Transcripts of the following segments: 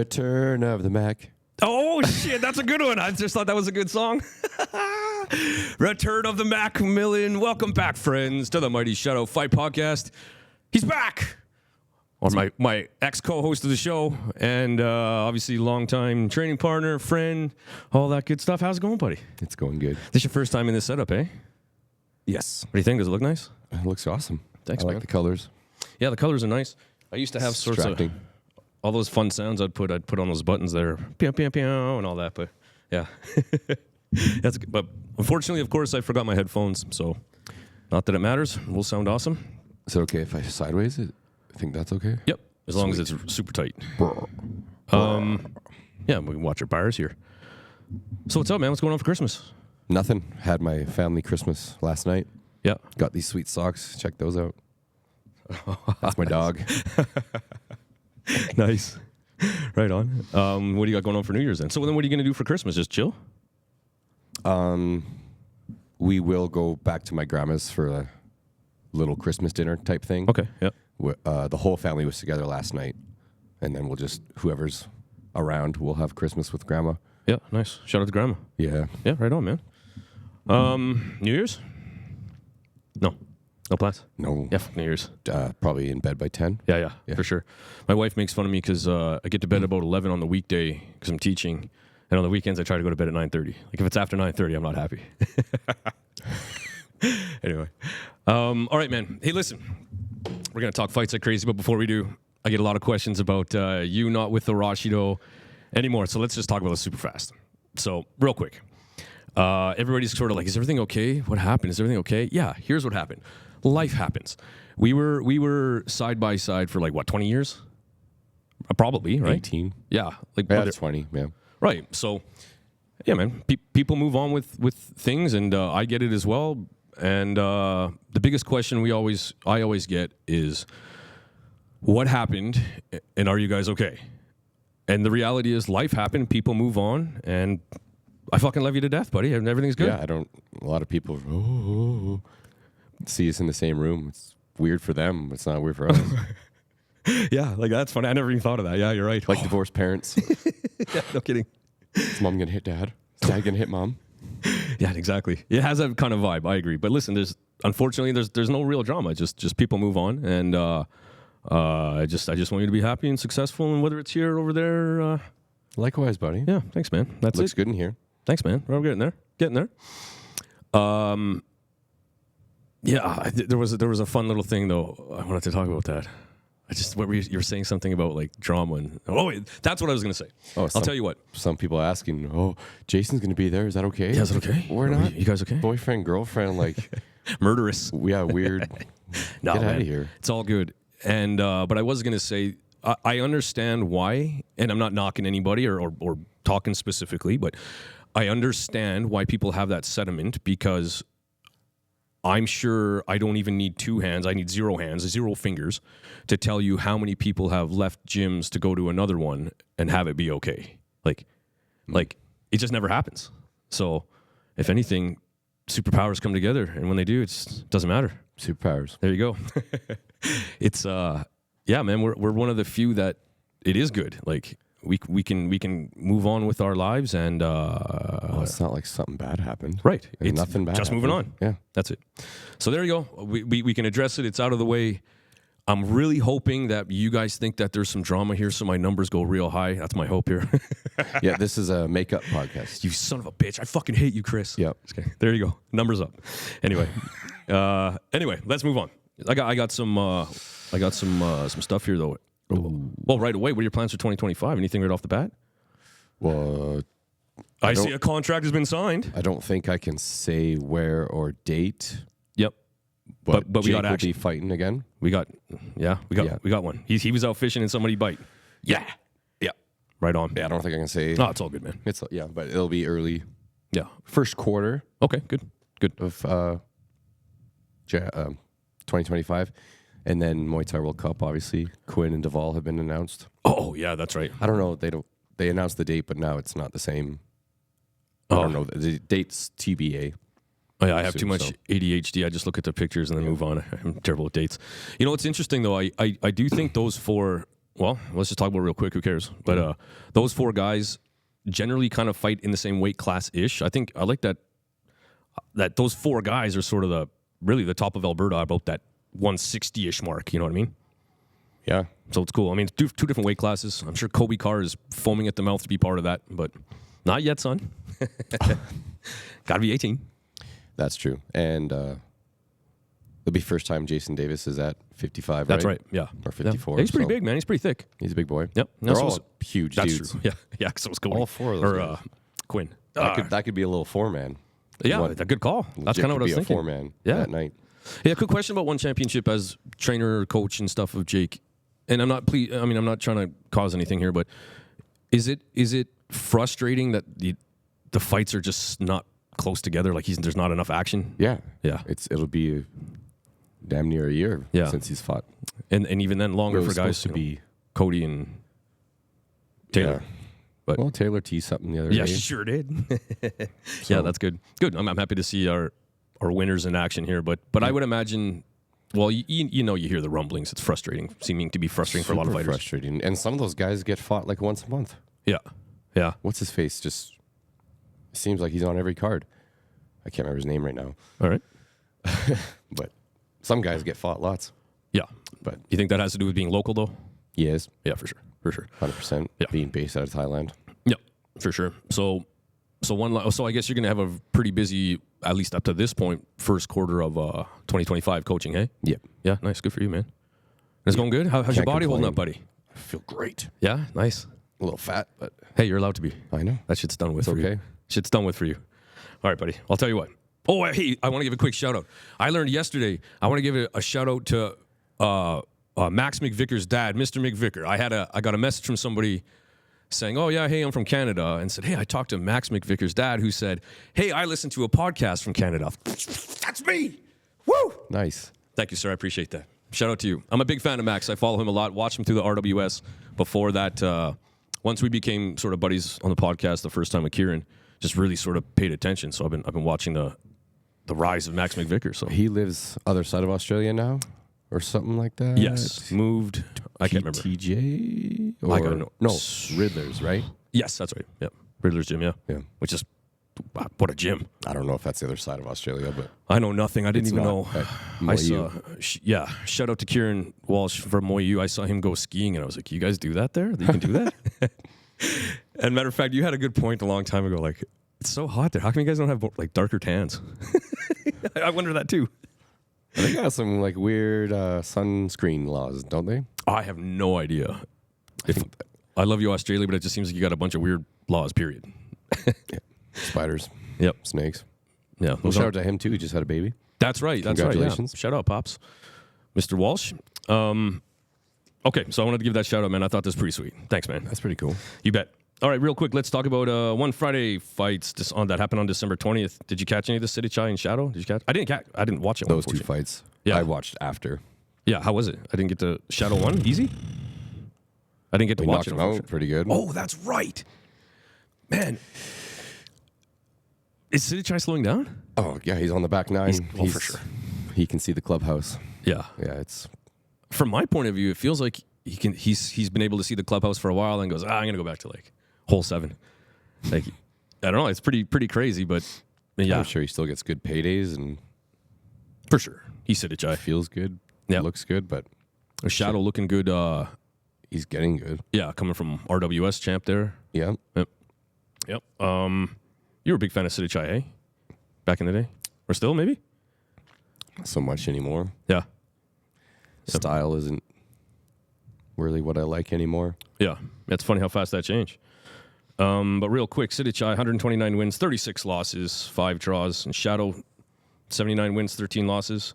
Return of the Mac. Oh, shit, that's a good one. I just thought that was a good song. Return of the McMillan. Welcome back, friends, to the Mighty Shadow Fight Podcast. He's back. Or my ex-co-host of the show and obviously longtime training partner, friend, all that good stuff. How's it going, buddy? It's going good. This your first time in this setup, eh? Yes. What do you think? Does it look nice? It looks awesome. Thanks, I man. like the colors. Yeah, the colors are nice. I used to have sorts of all those fun sounds I'd put on those buttons there, pew, pew, pew, and all that. But yeah, that's good. But unfortunately, of course, I forgot my headphones. So not that it matters. We'll sound awesome. Is it okay if I sideways it? I think that's okay. Yep, as long as it's super tight. Yeah, we can watch our bars here. So what's up, man? What's going on for Christmas? Nothing. Had my family Christmas last night. Yeah. Got these sweet socks. Check those out. That's my dog. Nice. Right on. What do you got going on for New Year's then? So then what are you going to do for Christmas? Just chill? We will go back to my grandma's for a little Christmas dinner type thing. Okay, yeah. The whole family was together last night. And then we'll just, whoever's around, we'll have Christmas with grandma. Yeah, nice. Shout out to grandma. Yeah. Yeah, right on, man. New Year's? No. No plans? No. Yeah, New Year's. Probably in bed by 10. Yeah, for sure. My wife makes fun of me because I get to bed about 11 on the weekday because I'm teaching. And on the weekends, I try to go to bed at 9:30. Like, if it's after 9:30, I'm not happy. Anyway. All right, man. Hey, listen. We're going to talk fights like crazy, but before we do, I get a lot of questions about you not with the Rashido anymore. So let's just talk about this super fast. So, real quick. Everybody's sort of like, is everything okay? What happened? Is everything okay? Yeah, here's what happened. Life happens. We were side by side for like, what, 20 years? Probably, right? 18. Yeah. Like, Yeah, 20, yeah. Right. So, yeah, man, people move on with things, and I get it as well. And the biggest question I always get is, what happened, and are you guys okay? And the reality is, life happened, people move on, and I fucking love you to death, buddy, and everything's good. Yeah, a lot of people see us in the same room. It's weird for them, but it's not weird for us. Yeah, like, that's funny. I never even thought of that. Yeah, you're right. Like divorced parents. Yeah, no kidding. Is mom gonna hit dad? Is dad gonna hit mom? Yeah, exactly. It has that kind of vibe. I agree. But listen, unfortunately there's no real drama. Just people move on, and I just want you to be happy and successful, and whether it's here or over there. Likewise, buddy. Yeah, thanks, man. That's Looks it. good in here. Thanks, man. We're getting there. Yeah, there was a fun little thing though. I wanted to talk about that. You were saying something about like drama wait, that's what I was going to say. I'll tell you what. Some people asking, Jason's going to be there. Is that okay? Yeah, is it okay? We're not. You guys okay? Boyfriend, girlfriend, like murderous. Yeah, weird. No, Get man. out of here. It's all good. And but I was going to say I understand why, and I'm not knocking anybody or talking specifically, but I understand why people have that sentiment, because I'm sure I don't even need 2 hands. I need 0 hands, 0 fingers to tell you how many people have left gyms to go to another one and have it be okay. Like it just never happens. So if anything, superpowers come together, and when they do, it doesn't matter. Superpowers. There you go. It's yeah, man, we're one of the few that it is good. Like we can move on with our lives, and it's not like something bad happened. Right. It's nothing bad. Just happened. moving on. Yeah. That's it. So there you go. We can address it. It's out of the way. I'm really hoping that you guys think that there's some drama here, so my numbers go real high. That's my hope here. Yeah, this is a makeup podcast. You son of a bitch. I fucking hate you, Chris. Yep. Okay. There you go. Numbers up. Anyway. Let's move on. I got some stuff here though. Well, right away, what are your plans for 2025? Anything right off the bat? Well, I see a contract has been signed. I don't think I can say where or date. Yep. But we Jake got action. will be fighting again. We got one. He was out fishing and somebody bite. Yeah. Right on. Yeah, I don't think I can say. No, it's all good, man. But it'll be early. Yeah. First quarter. Okay, good. Of 2025. And then Muay Thai World Cup, obviously. Quinn and Duvall have been announced. Oh, yeah, that's right. I don't know. They announced the date, but now it's not the same. I don't know. The date's TBA. Oh, yeah, I have too much ADHD. I just look at the pictures and then move on. I'm terrible with dates. You know, what's interesting, though, I do think those 4 well, let's just talk about it real quick. Who cares? But those 4 guys generally kind of fight in the same weight class-ish. I think I like that those 4 guys are sort of the top of Alberta, about that 160-ish mark. You know what I mean? Yeah. So it's cool. I mean, 2 different weight classes. I'm sure Kobe Carr is foaming at the mouth to be part of that, but not yet, son. Got to be 18. That's true. And it'll be first time Jason Davis is at 55, That's right. Yeah. Or 54. Yeah. He's pretty big, man. He's pretty thick. He's a big boy. Yep. They're So all huge that's dudes. true. Yeah. Yeah. So it's Kobe. All 4 of those guys. Quinn. That could be a little 4-man. Yeah, a good call. That's kind of what I was thinking. A 4-man that night. Yeah, quick question about one championship as trainer, coach, and stuff of Jake. And I'm not trying to cause anything here, but is it frustrating that the fights are just not close together? Like there's not enough action. Yeah. Yeah. It'll be damn near a year since he's fought. And even then longer for guys to be Cody and Taylor. Yeah. But Taylor teased something the other day. Yeah, she sure did. Yeah, that's good. Good. I'm happy to see our winners in action here. But I would imagine, well, you hear the rumblings. It's frustrating, seeming to be frustrating for a lot of fighters. Frustrating. And some of those guys get fought like once a month. Yeah. Yeah. What's his face? Just seems like he's on every card. I can't remember his name right now. All right. But some guys get fought lots. Yeah. But you think that has to do with being local, though? He is. Yeah, for sure. For sure. 100%. Yeah. Being based out of Thailand. Yeah, for sure. So I guess you're going to have a pretty busy, at least up to this point, first quarter of 2025 coaching, hey? Yep. Yeah, nice. Good for you, man. It's going good? How's your body holding up, buddy? I feel great. Yeah, nice. A little fat, but hey, you're allowed to be. I know. That shit's done with for you. Okay. Shit's done with for you. All right, buddy. I'll tell you what. Oh, hey, I want to give a quick shout out. I learned yesterday. I want to give a shout out to Max McVicker's dad, Mr. McVicker. I got a message from somebody saying, "Oh yeah, hey, I'm from Canada," and said, "Hey, I talked to Max McVicker's dad, who said, hey, I listened to a podcast from Canada." That's me. Woo! Nice. Thank you, sir. I appreciate that. Shout out to you. I'm a big fan of Max. I follow him a lot. Watched him through the RWS. Before that, once we became sort of buddies on the podcast the first time with Kieran, just really sort of paid attention. So I've been watching the rise of Max McVicker. So he lives other side of Australia now, or something like that. Yes, moved. I can't remember. TJ I gotta know. No, Riddler's, right? Yes, that's right. Yep, Riddler's gym. Yeah, Yeah. Which is what a gym. I don't know if that's the other side of Australia, but I know nothing. I didn't It's even not know. at I saw. Moyu. Shout out to Kieran Walsh from Moyu. I saw him go skiing, and I was like, "You guys do that there? You can do that?" And matter of fact, you had a good point a long time ago. Like, it's so hot there. How come you guys don't have like darker tans? I wonder that too. they got some like weird sunscreen laws, don't they? I have no idea. I love you, Australia, but it just seems like you got a bunch of weird laws. Period. Spiders. Yep. Snakes. Yeah. Well, shout out to him too. He just had a baby. That's right. That's right. Yeah. Congratulations. Shout out, Pops. Mr. Walsh. Okay, so I wanted to give that shout out, man. I thought this was pretty sweet. Thanks, man. That's pretty cool. You bet. All right, real quick, let's talk about one Friday fights that happened on December 20th. Did you catch any of the City Chai and Shadow? Did you catch? I didn't watch it. Those two fights. Yeah. I watched after. Yeah, how was it? I didn't get to Shadow one. Easy. I didn't get to We watch knocked it. him out pretty good. Oh, that's right, man. Is City Chai slowing down? Oh yeah, he's on the back nine. For sure. He can see the clubhouse. Yeah. Yeah, it's From my point of view, it feels like he's been able to see the clubhouse for a while and goes, I'm gonna go back to like hole 7. Like, I don't know, it's pretty crazy, but yeah, I'm sure he still gets good paydays and for sure. He's City Chai. feels good. Yeah. Looks good, but Shadow looking good. he's getting good. Yeah, coming from RWS champ there. Yeah. Yep. You were a big fan of City Chai, eh? Back in the day, or still maybe? Not so much anymore. Yeah. Style isn't really what I like anymore. Yeah, it's funny how fast that changed. But real quick, City Chai, 129 wins, 36 losses, 5 draws. And Shadow, 79 wins, 13 losses.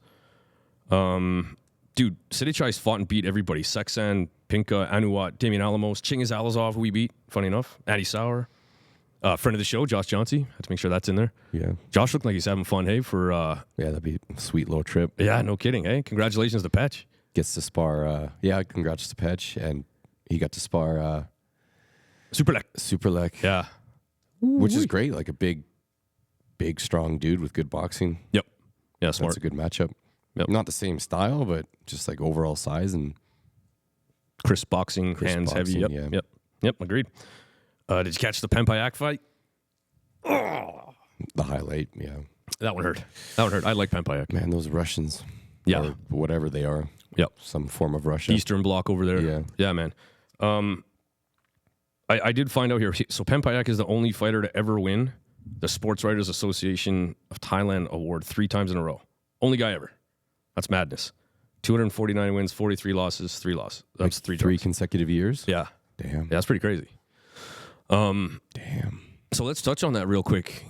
Dude, City Chai's fought and beat everybody. Saeksan, Pinka, Anuat, Damian Alamos, Chingiz Alazov, who we beat, funny enough. Addy Sauer. Friend of the show, Josh Johnsey. Had to make sure that's in there. Yeah. Josh looked like he's having fun, hey, for... Yeah, that'd be a sweet little trip. yeah, no kidding, hey. Congratulations to Petch. Gets to spar. Yeah, congrats to Petch. And he got to spar Superlek. Yeah. Which is great. Like a big, strong dude with good boxing. Yep. Yeah, smart. That's a good matchup. Yep. Not the same style, but just like overall size and Crisp boxing, hands heavy. Yep, yeah. yep, agreed. Did you catch the Pempayak fight? The highlight, yeah. That one hurt. I like Pempayak. Man, those Russians. Yeah. Or whatever they are. Yep. Some form of Russia. Eastern Bloc over there. Yeah. Yeah, man. I did find out here. So Pempayak is the only fighter to ever win the Sports Writers Association of Thailand award 3 times in a row. Only guy ever. That's madness. 249 wins, 43 losses, 3 losses. That's like 3 three draws. consecutive years? Yeah. Damn. Yeah, that's pretty crazy. Damn. So let's touch on that real quick.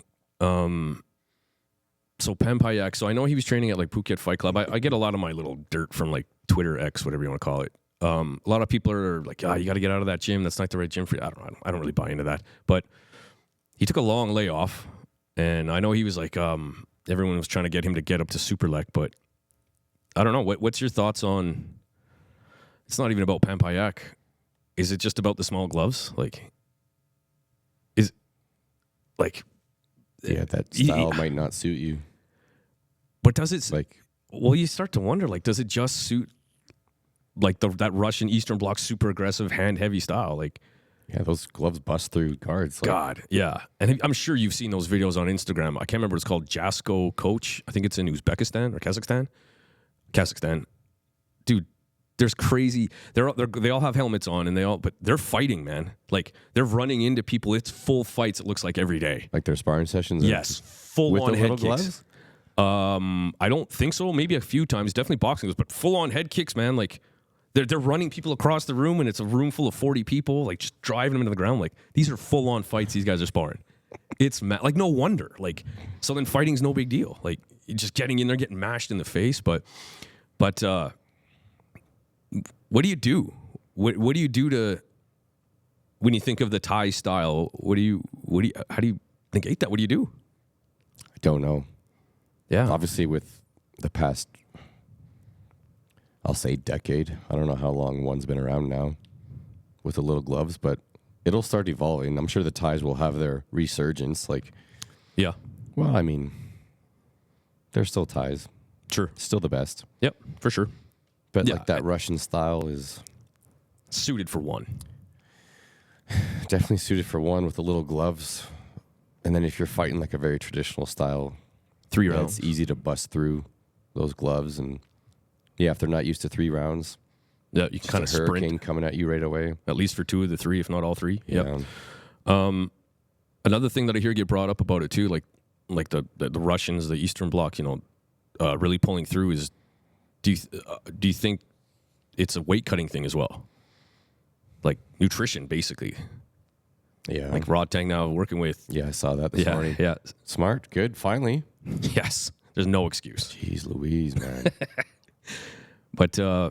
So Pempayak, so I know he was training at like Phuket Fight Club. I get a lot of my little dirt from like Twitter X, whatever you want to call it. A lot of people are like, you got to get out of that gym. That's not the right gym for you. I don't really buy into that. But he took a long layoff, and I know he was like, everyone was trying to get him to get up to Superlek, but I don't know. What's your thoughts on? It's not even about Pempayak. Is it just about the small gloves? Yeah, that style might not suit you. But does it? Like, well, you start to wonder. Like, does it just suit like that Russian Eastern Bloc super aggressive hand heavy style? Like, yeah, those gloves bust through guards. Like, God, yeah. And I'm sure you've seen those videos on Instagram. I can't remember what it's called. Jasko Coach. I think it's in Uzbekistan or Kazakhstan. Dude, there's crazy. They all have helmets on, and but they're fighting, man. Like, they're running into people. It's full fights. It looks like every day. Like their sparring sessions. Yes, full with on the head little kicks. gloves? I don't think so. Maybe a few times. Definitely boxing, but full on head kicks, man. Like, they're running people across the room, and it's a room full of 40 people, like just driving them into the ground. Like, these are full on fights. These guys are sparring. It's like, no wonder. Like, so then fighting's no big deal. Like, you're just getting in there, getting mashed in the face. But what do you do? What do you do to when you think of the Thai style? How do you negate that? What do you do? I don't know. Yeah, Obviously, with the past, I'll say decade. I don't know how long one's been around now with the little gloves, but it'll start evolving. I'm sure the Thais will have their resurgence. Like, yeah, well, I mean, they're still Thais. sure, Still the best. yep, for sure. But Yeah, like that Russian style is Suited for one. definitely suited for one with the little gloves. And then if you're fighting like a very traditional style, 3 yeah, rounds. it's easy to bust through those gloves. And yeah, if they're not used to 3 rounds, Yeah, you can kind of a hurricane sprint coming at you right away. at least for 2 of the 3, if not all 3. Yep. Yeah. Another thing that I hear get brought up about it too, like the Russians, the Eastern Bloc, really pulling through is. Do you think it's a weight cutting thing as well? Like nutrition, basically. Yeah. Like Rodtang now working with. Yeah, I saw that this morning. Yeah. Smart. Good. Finally. Yes. There's no excuse. Jeez Louise, man. But I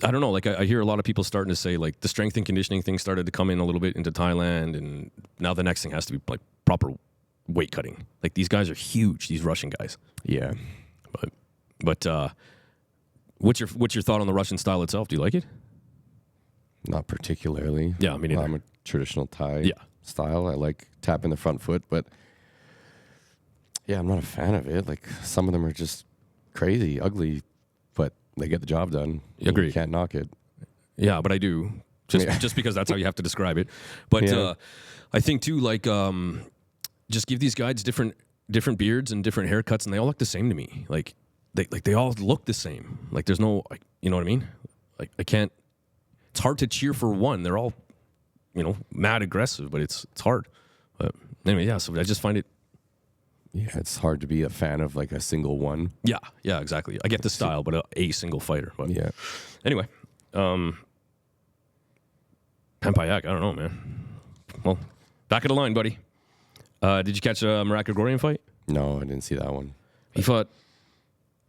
don't know. Like I hear a lot of people starting to say like the strength and conditioning thing started to come in a little bit into Thailand, and now the next thing has to be like proper weight cutting. Like these guys are huge. These Russian guys. Yeah. But what's your thought on the Russian style itself? Do you like it? Not particularly. Yeah, me neither. I'm a traditional Thai style. I like tapping the front foot, but yeah, I'm not a fan of it. Like some of them are just crazy, ugly, but they get the job done. Agree. You can't knock it. Yeah, but I do. Just because that's how you have to describe it. But I think too, like, just give these guys different beards and different haircuts, and they all look the same to me. Like they all look the same. Like there's no, you know what I mean? Like I can't. It's hard to cheer for one. They're all, mad aggressive, but it's hard. But anyway, yeah. So I just find it. Yeah, it's hard to be a fan of like a single one. Yeah, exactly. I get the style, but a single fighter. But Yeah. anyway, Pempayak, I don't know, man. Well, back of the line, buddy. Did you catch a Murat Grigorian fight? No, I didn't see that one. He fought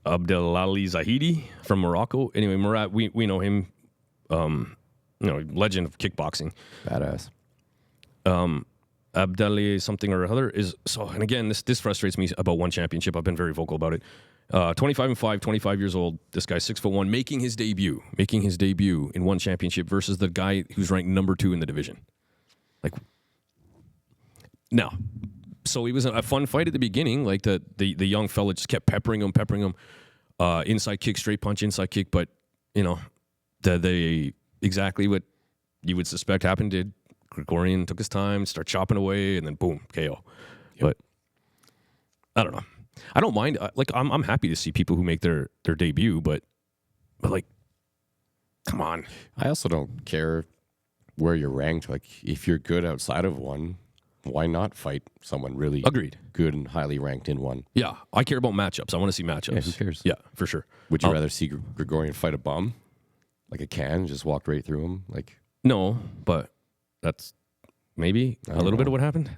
Abdelali Zahidi from Morocco. Anyway, Murat, we know him. Legend of kickboxing. Badass. Abdali something or other is so. And again, this frustrates me about one championship. I've been very vocal about it. 25-5, 25 years old. This guy's 6'1", making his debut in one championship versus the guy who's ranked number 2 in the division. Like, now, so it was a fun fight at the beginning. Like the young fella just kept peppering him. Inside kick, straight punch, inside kick. But it exactly what you would suspect happened. Did Gregorian took his time, start chopping away, and then boom, KO. Yep. But I don't know. I don't mind. Like I'm happy to see people who make their debut, but like, come on. I also don't care where you're ranked. Like, if you're good outside of one, why not fight someone really Agreed. good and highly ranked in one? Yeah, I care about matchups. I want to see matchups. Yeah, who cares? Yeah, for sure. Would you rather see Gregorian fight a bum? Like a can, just walked right through him? Like, No, but that's maybe a little bit of what happened.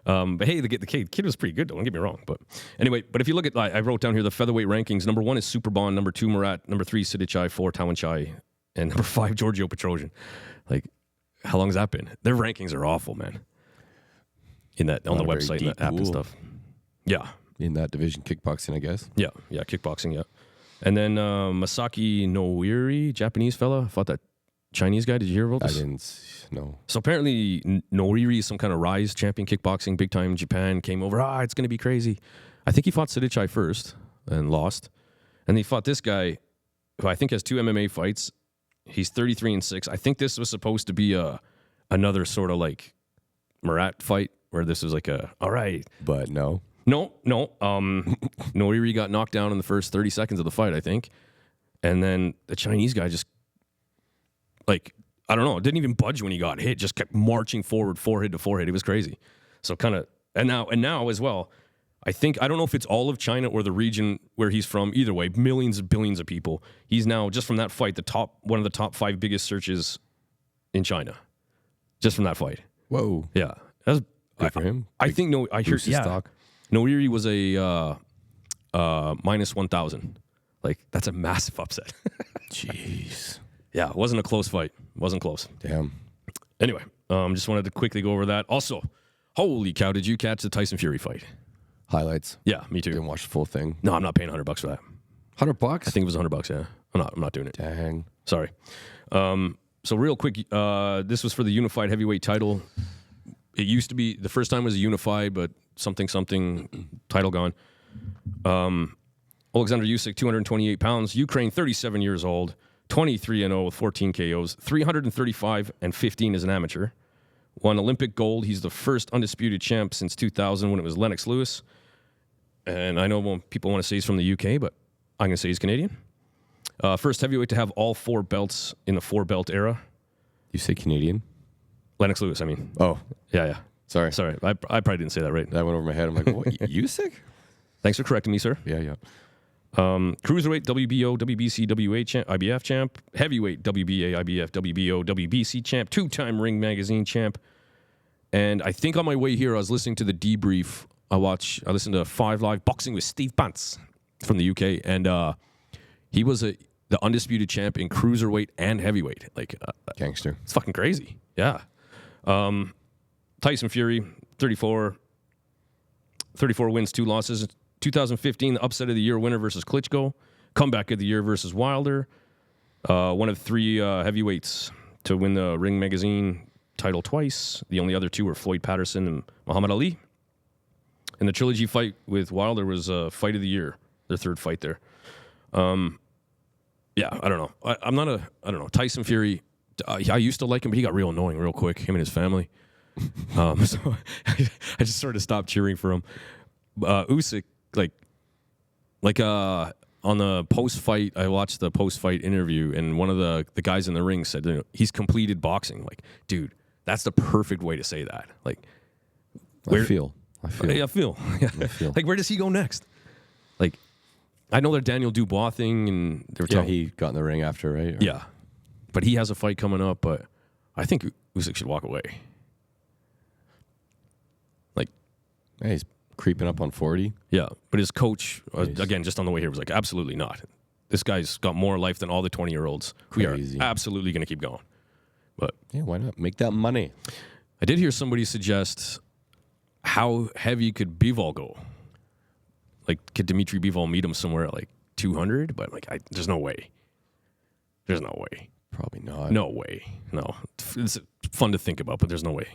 But hey, the kid was pretty good, don't get me wrong. But anyway, but if you look at, I wrote down here the featherweight rankings. Number 1 is Superbon. Number 2, Murat. Number 3, Sidichai. 4, Tawanchai. And number 5, Giorgio Petrosian. Like, how long has that been? Their rankings are awful, man. On the website and the app and stuff. Yeah. In that division, kickboxing, I guess. Yeah, kickboxing, yeah. And then Masaki Noiri, Japanese fella, fought that Chinese guy. Did you hear about this? I didn't know. So apparently Noiri is some kind of Rise champion kickboxing, big time in Japan, came over. It's going to be crazy. I think he fought Sidichai first and lost. And he fought this guy who I think has 2 MMA fights. He's 33-6. I think this was supposed to be another sort of like Murat fight where this was like all right. But no. No. Noiri got knocked down in the first 30 seconds of the fight, I think. And then the Chinese guy just, like, I don't know, didn't even budge when he got hit, just kept marching forward, forehead to forehead. It was crazy. So kind of, and now as well, I don't know if it's all of China or the region where he's from. Either way, millions and billions of people. He's now, just from that fight, one of the top 5 biggest searches in China. Just from that fight. Whoa. Yeah. That's good for him. I think, I hear, yeah. Stock. Noiri was a minus 1,000. Like, that's a massive upset. Jeez. Yeah, it wasn't a close fight. Wasn't close. Damn. Anyway, just wanted to quickly go over that. Also, holy cow, did you catch the Tyson Fury fight? Highlights. Yeah, me too. Didn't watch the full thing. No, I'm not paying $100 for that. $100? I think it was $100, yeah. I'm not doing it. Dang. Sorry. So real quick, this was for the unified heavyweight title. It used to be, the first time was a unified, but something title gone. Alexander Usyk, 228 pounds. Ukraine, 37 years old. 23-0 with 14 KOs. 335 and 15 as an amateur. Won Olympic gold. He's the first undisputed champ since 2000 when it was Lennox Lewis. And I know people want to say he's from the UK, but I'm going to say he's Canadian. First heavyweight to have all 4 belts in the 4-belt era. You say Canadian? Lennox Lewis, I mean. Oh. Yeah. Sorry. I probably didn't say that right. That went over my head. I'm like, what? Usyk? Thanks for correcting me, sir. Yeah. Cruiserweight, WBO, WBC, WA champ, IBF champ. Heavyweight, WBA, IBF, WBO, WBC champ. 2-time Ring Magazine champ. And I think on my way here, I was listening to the debrief. I listened to 5 Live Boxing with Steve Pants from the UK. And he was the undisputed champ in cruiserweight and heavyweight. Like, Gangster. It's fucking crazy. Yeah. Tyson Fury, 34 wins, 2 losses. 2015, the upset of the year winner versus Klitschko. Comeback of the year versus Wilder. One of 3 heavyweights to win the Ring Magazine title twice. The only other 2 were Floyd Patterson and Muhammad Ali. And the trilogy fight with Wilder was fight of the year, their 3rd fight there. Yeah, I don't know. I don't know. Tyson Fury, I used to like him, but he got real annoying real quick, him and his family. So I just sort of stopped cheering for him. Usyk, on the post-fight, I watched the post-fight interview, and one of the guys in the ring said, he's completed boxing. Like, dude, that's the perfect way to say that. Like, I feel. Yeah. Like, where does he go next? Like, I know the Daniel Dubois thing, and they were talking. He got in the ring after, right? Yeah, but he has a fight coming up. But I think Usyk should walk away. Like, hey, he's creeping up on 40. Yeah, but his coach, again, just on the way here, was like, absolutely not. This guy's got more life than all the 20-year-olds. We are absolutely going to keep going. But yeah, why not? Make that money. I did hear somebody suggest, how heavy could Bivol go? Like, could Dimitri Bivol meet him somewhere at like 200? But like, there's no way. There's no way. Probably not. No way. No. It's fun to think about, but there's no way.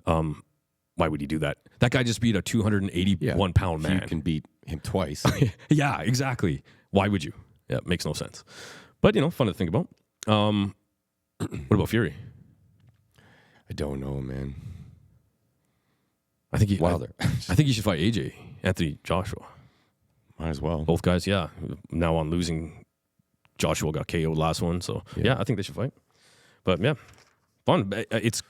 Why would he do that? That guy just beat a 281-pound man. You can beat him twice. Yeah, exactly. Why would you? Yeah, it makes no sense. But, fun to think about. What about Fury? I don't know, man. I think Wilder. I think you should fight AJ, Anthony Joshua. Might as well. Both guys, yeah. Now on losing, Joshua got KO'd last one, so yeah, I think they should fight. But yeah, fun. It's.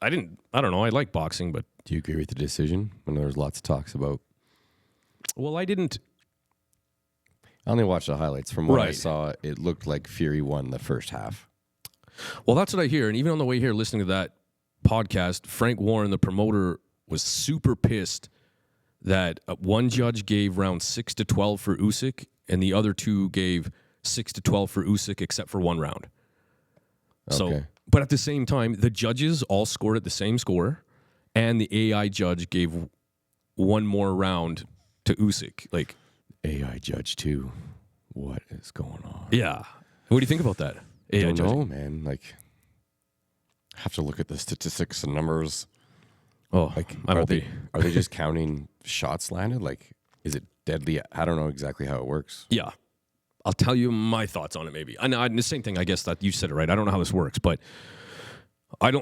I don't know. I like boxing, but Do you agree with the decision? When there's lots of talks about. well, I didn't. I only watched the highlights. From what I Right. saw, it looked like Fury won the first half. Well, that's what I hear, and even on the way here, listening to that podcast, Frank Warren, the promoter, was super pissed that one judge gave round 6-12 for Usyk, and the other two gave 6-12 for Usyk, except for one round. So, Okay. but at the same time, the judges all scored at the same score, and the AI judge gave one more round to Usyk. Like, AI judge too. What is going on? yeah. What do you think about that? AI Don't judge. know, man. Like, have to look at the statistics and numbers. Oh, Like, I are won't they be. are they just counting shots landed? Like, is it deadly? I don't know exactly how it works. Yeah. I'll tell you my thoughts on it maybe. And the same thing, I guess, that you said it right. I don't know how this works, but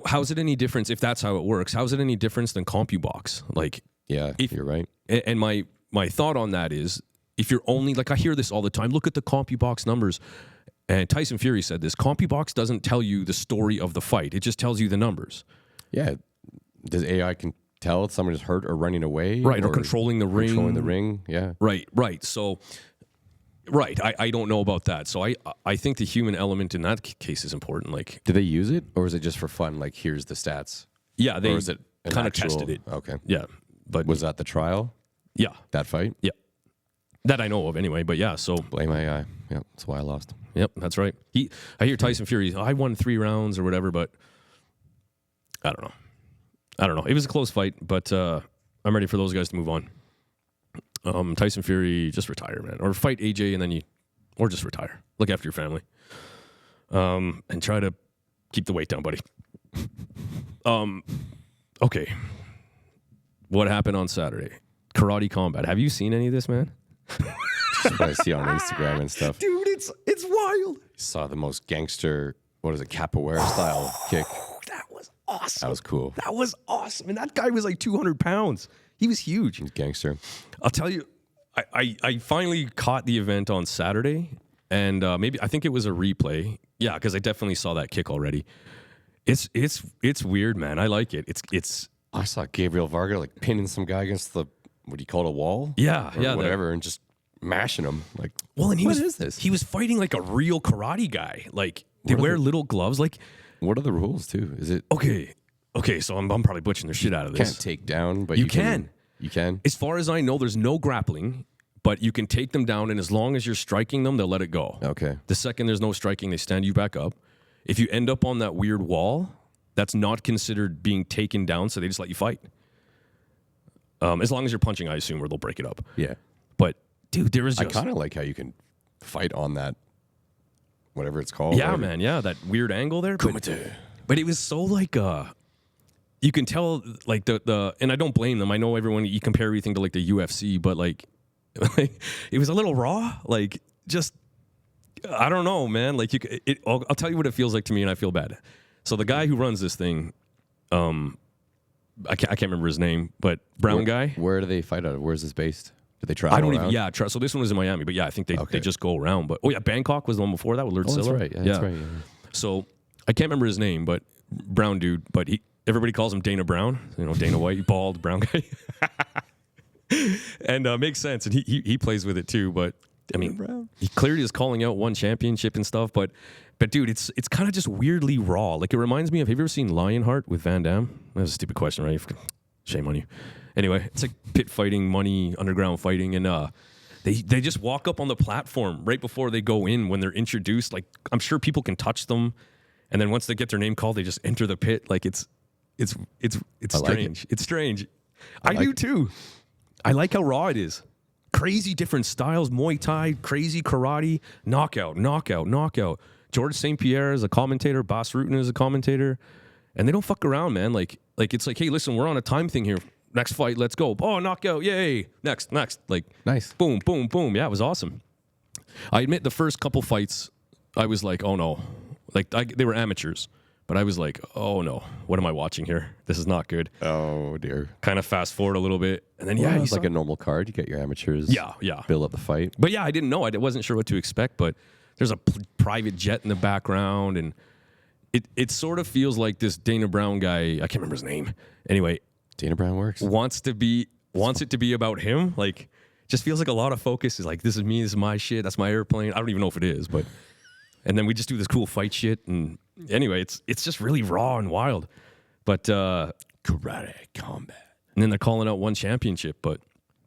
how's it any difference if that's how it works? How's it any difference than CompuBox? Like, Yeah, you're right. and my thought on that is, if you're only, like, I hear this all the time, look at the CompuBox numbers. And Tyson Fury said this, CompuBox doesn't tell you the story of the fight. It just tells you the numbers. Yeah. Does AI can tell if someone is hurt or running away? Right, or controlling the ring. Controlling the ring, yeah. Right. So, right, I don't know about that. So I think the human element in that case is important. Like, Do they use it, or is it just for fun? Like, here's the stats. yeah, they Or is it an kind of actual- tested it. Okay. Yeah, but Was that the trial, yeah, that fight? that I know of anyway. But yeah, so Blame AI. Yeah, that's why I lost. yep, that's right. I hear Tyson Fury, I won 3 rounds or whatever, but I don't know. It was a close fight, but I'm ready for those guys to move on. Tyson Fury, just retire, man, or fight AJ, and then or just retire. Look after your family, and try to keep the weight down, buddy. Okay, what happened on Saturday? Karate Combat. Have you seen any of this, man? That's what I see on Instagram and stuff. Dude, it's wild. Saw the most gangster, what is it, capoeira style kick. That was awesome. That was cool. That was awesome. And that guy was like 200 pounds. He was huge. He's gangster. I'll tell you, I finally caught the event on Saturday, and maybe I think it was a replay. Yeah, because I definitely saw that kick already. It's weird, man. I like it. It's I saw Gabriel Varga like pinning some guy against the, what do you call it, a wall? yeah, Or yeah. whatever, and just mashing him. Like, Well, and what is this? He was fighting like a real karate guy. Like, they wear little gloves. Like, What are the rules too? Is it okay. So I'm probably butchering the shit out of this. can't take down, but You you can. You can. As far as I know, there's no grappling, but you can take them down, and as long as you're striking them, they'll let it go. Okay. The second there's no striking, they stand you back up. If you end up on that weird wall, that's not considered being taken down, so they just let you fight. As long as you're punching, I assume, or they'll break it up. Yeah. But, dude, there was I just... kind of like how you can fight on that, whatever it's called. Yeah, whatever. man, yeah, that weird angle there. But it was so like... you can tell, like, the... And I don't blame them. I know everyone... You compare everything to, like, the UFC, but, like it was a little raw. Like, just... I don't know, man. Like, I'll tell you what it feels like to me, and I feel bad. So the guy who runs this thing... I can't remember his name, but brown guy. Where do they fight out of? Where's this based? Do they travel I don't around? even. Yeah, so this one was in Miami, but yeah, I think they Okay. just go around. But Bangkok was the one before that with Lord Oh, that's Silla. right. Yeah, that's right. Yeah. So I can't remember his name, but brown dude. But everybody calls him Dana Brown. You know, Dana White, bald brown guy. And makes sense, and he plays with it too. But I mean, he clearly is calling out one championship and stuff. But dude, it's kind of just weirdly raw. Like, it reminds me of, have you ever seen Lionheart with Van Damme? That was a stupid question, right? Shame on you. Anyway, it's like pit fighting, money, underground fighting, and they just walk up on the platform right before they go in when they're introduced. Like, I'm sure people can touch them, and then once they get their name called, they just enter the pit. Like, it's strange. It's strange. I do too. I like how raw it is. Crazy different styles, Muay Thai, crazy karate, knockout. George St. Pierre is a commentator, Bas Rutten is a commentator, and they don't fuck around, man. Like it's like, hey, listen, we're on a time thing here. Next fight, let's go. Oh, knockout, yay. Next. Like, Nice. boom, boom, boom. Yeah, it was awesome. I admit the first couple fights, I was like, oh no, Like they were amateurs, but I was like, oh no, what am I watching here? This is not good. Oh dear. Kind of fast forward a little bit, and then It's like a normal card. You get your amateurs. Yeah. Build up the fight. But yeah, I didn't know. I wasn't sure what to expect. But there's a private jet in the background, and it sort of feels like this Dana Brown guy. I can't remember his name. Anyway, Dana Brown works. wants it to be about him. Like, just feels like a lot of focus is like, this is me, this is my shit, that's my airplane. I don't even know if it is, but and then we just do this cool fight shit. And anyway, it's just really raw and wild. But Karate combat. and then they're calling out one championship. But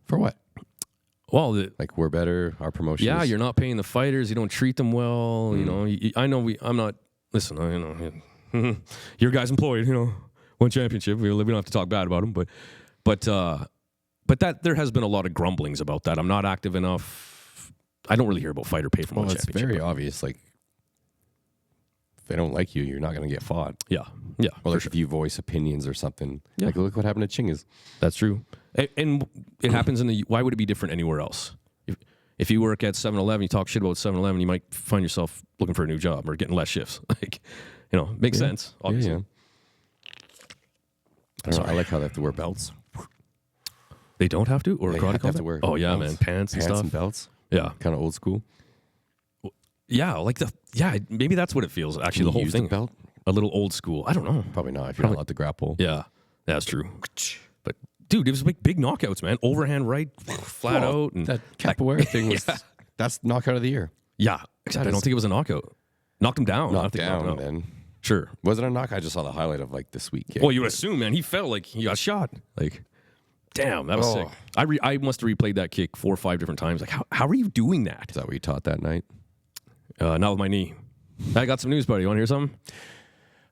For what? well, Like we're better. Our promotion. yeah, is- you're not paying the fighters. You don't treat them well. You know, I know I'm not. Listen, you know, your guy's employed. You know, one championship. We don't have to talk bad about him, but that there has been a lot of grumblings about that. I'm not active enough. I don't really hear about fighter pay from Well, one it's championship. very obvious. Like if they don't like you, you're not going to get fought. Yeah, Or for like sure. if you voice opinions or something. Yeah. Like look what happened to Chingiz. That's true. And it happens in the. Why would it be different anywhere else? If you work at 7-Eleven, you talk shit about 7-Eleven, you might find yourself looking for a new job or getting less shifts. Like, you know, makes sense. Obviously. Yeah. I don't know. I like how they have to wear belts. They don't have to, or They karate have to combat? wear Oh yeah, belts. man, pants and stuff. And belts. Yeah, Kind of old school. yeah, maybe that's what it feels. Actually, the whole Use thing, belt? a little old school. I don't know. Probably not if you're not allowed to grapple. Yeah, that's true. But dude, it was like big knockouts, man. Overhand right, flat Well, out, and that capoeira thing was that's knockout of the year. yeah. Except I don't think it was a knockout. Knocked him down. I don't Knocked think knocked him down, out. then. Sure. Was it a knock? I just saw the highlight of like the sweet kick. Well, you would assume, man. He felt like he got shot. Like, damn, that was Oh. sick. I must have replayed that kick 4 or 5 different times. Like, how are you doing that? Is that what you taught that night? Not with my knee. I got some news, buddy. You want to hear something?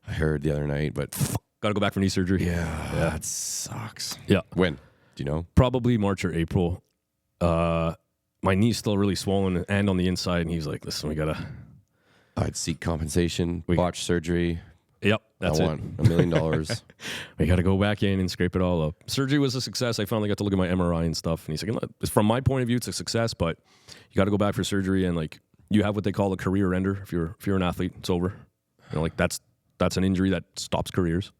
I heard the other night, but Got to go back for knee surgery. that sucks. Yeah. When? Do you know? Probably March or April. My knee's still really swollen and on the inside. And he's like, listen, we got to. I'd seek compensation, botched surgery. Yep, that's I it. want $1 million. We got to go back in and scrape it all up. Surgery was a success. I finally got to look at my MRI and stuff. And he's like, look, from my point of view, it's a success, but you got to go back for surgery. And like, you have what they call a career ender. If you're an athlete, it's over. You know, like that's an injury that stops careers.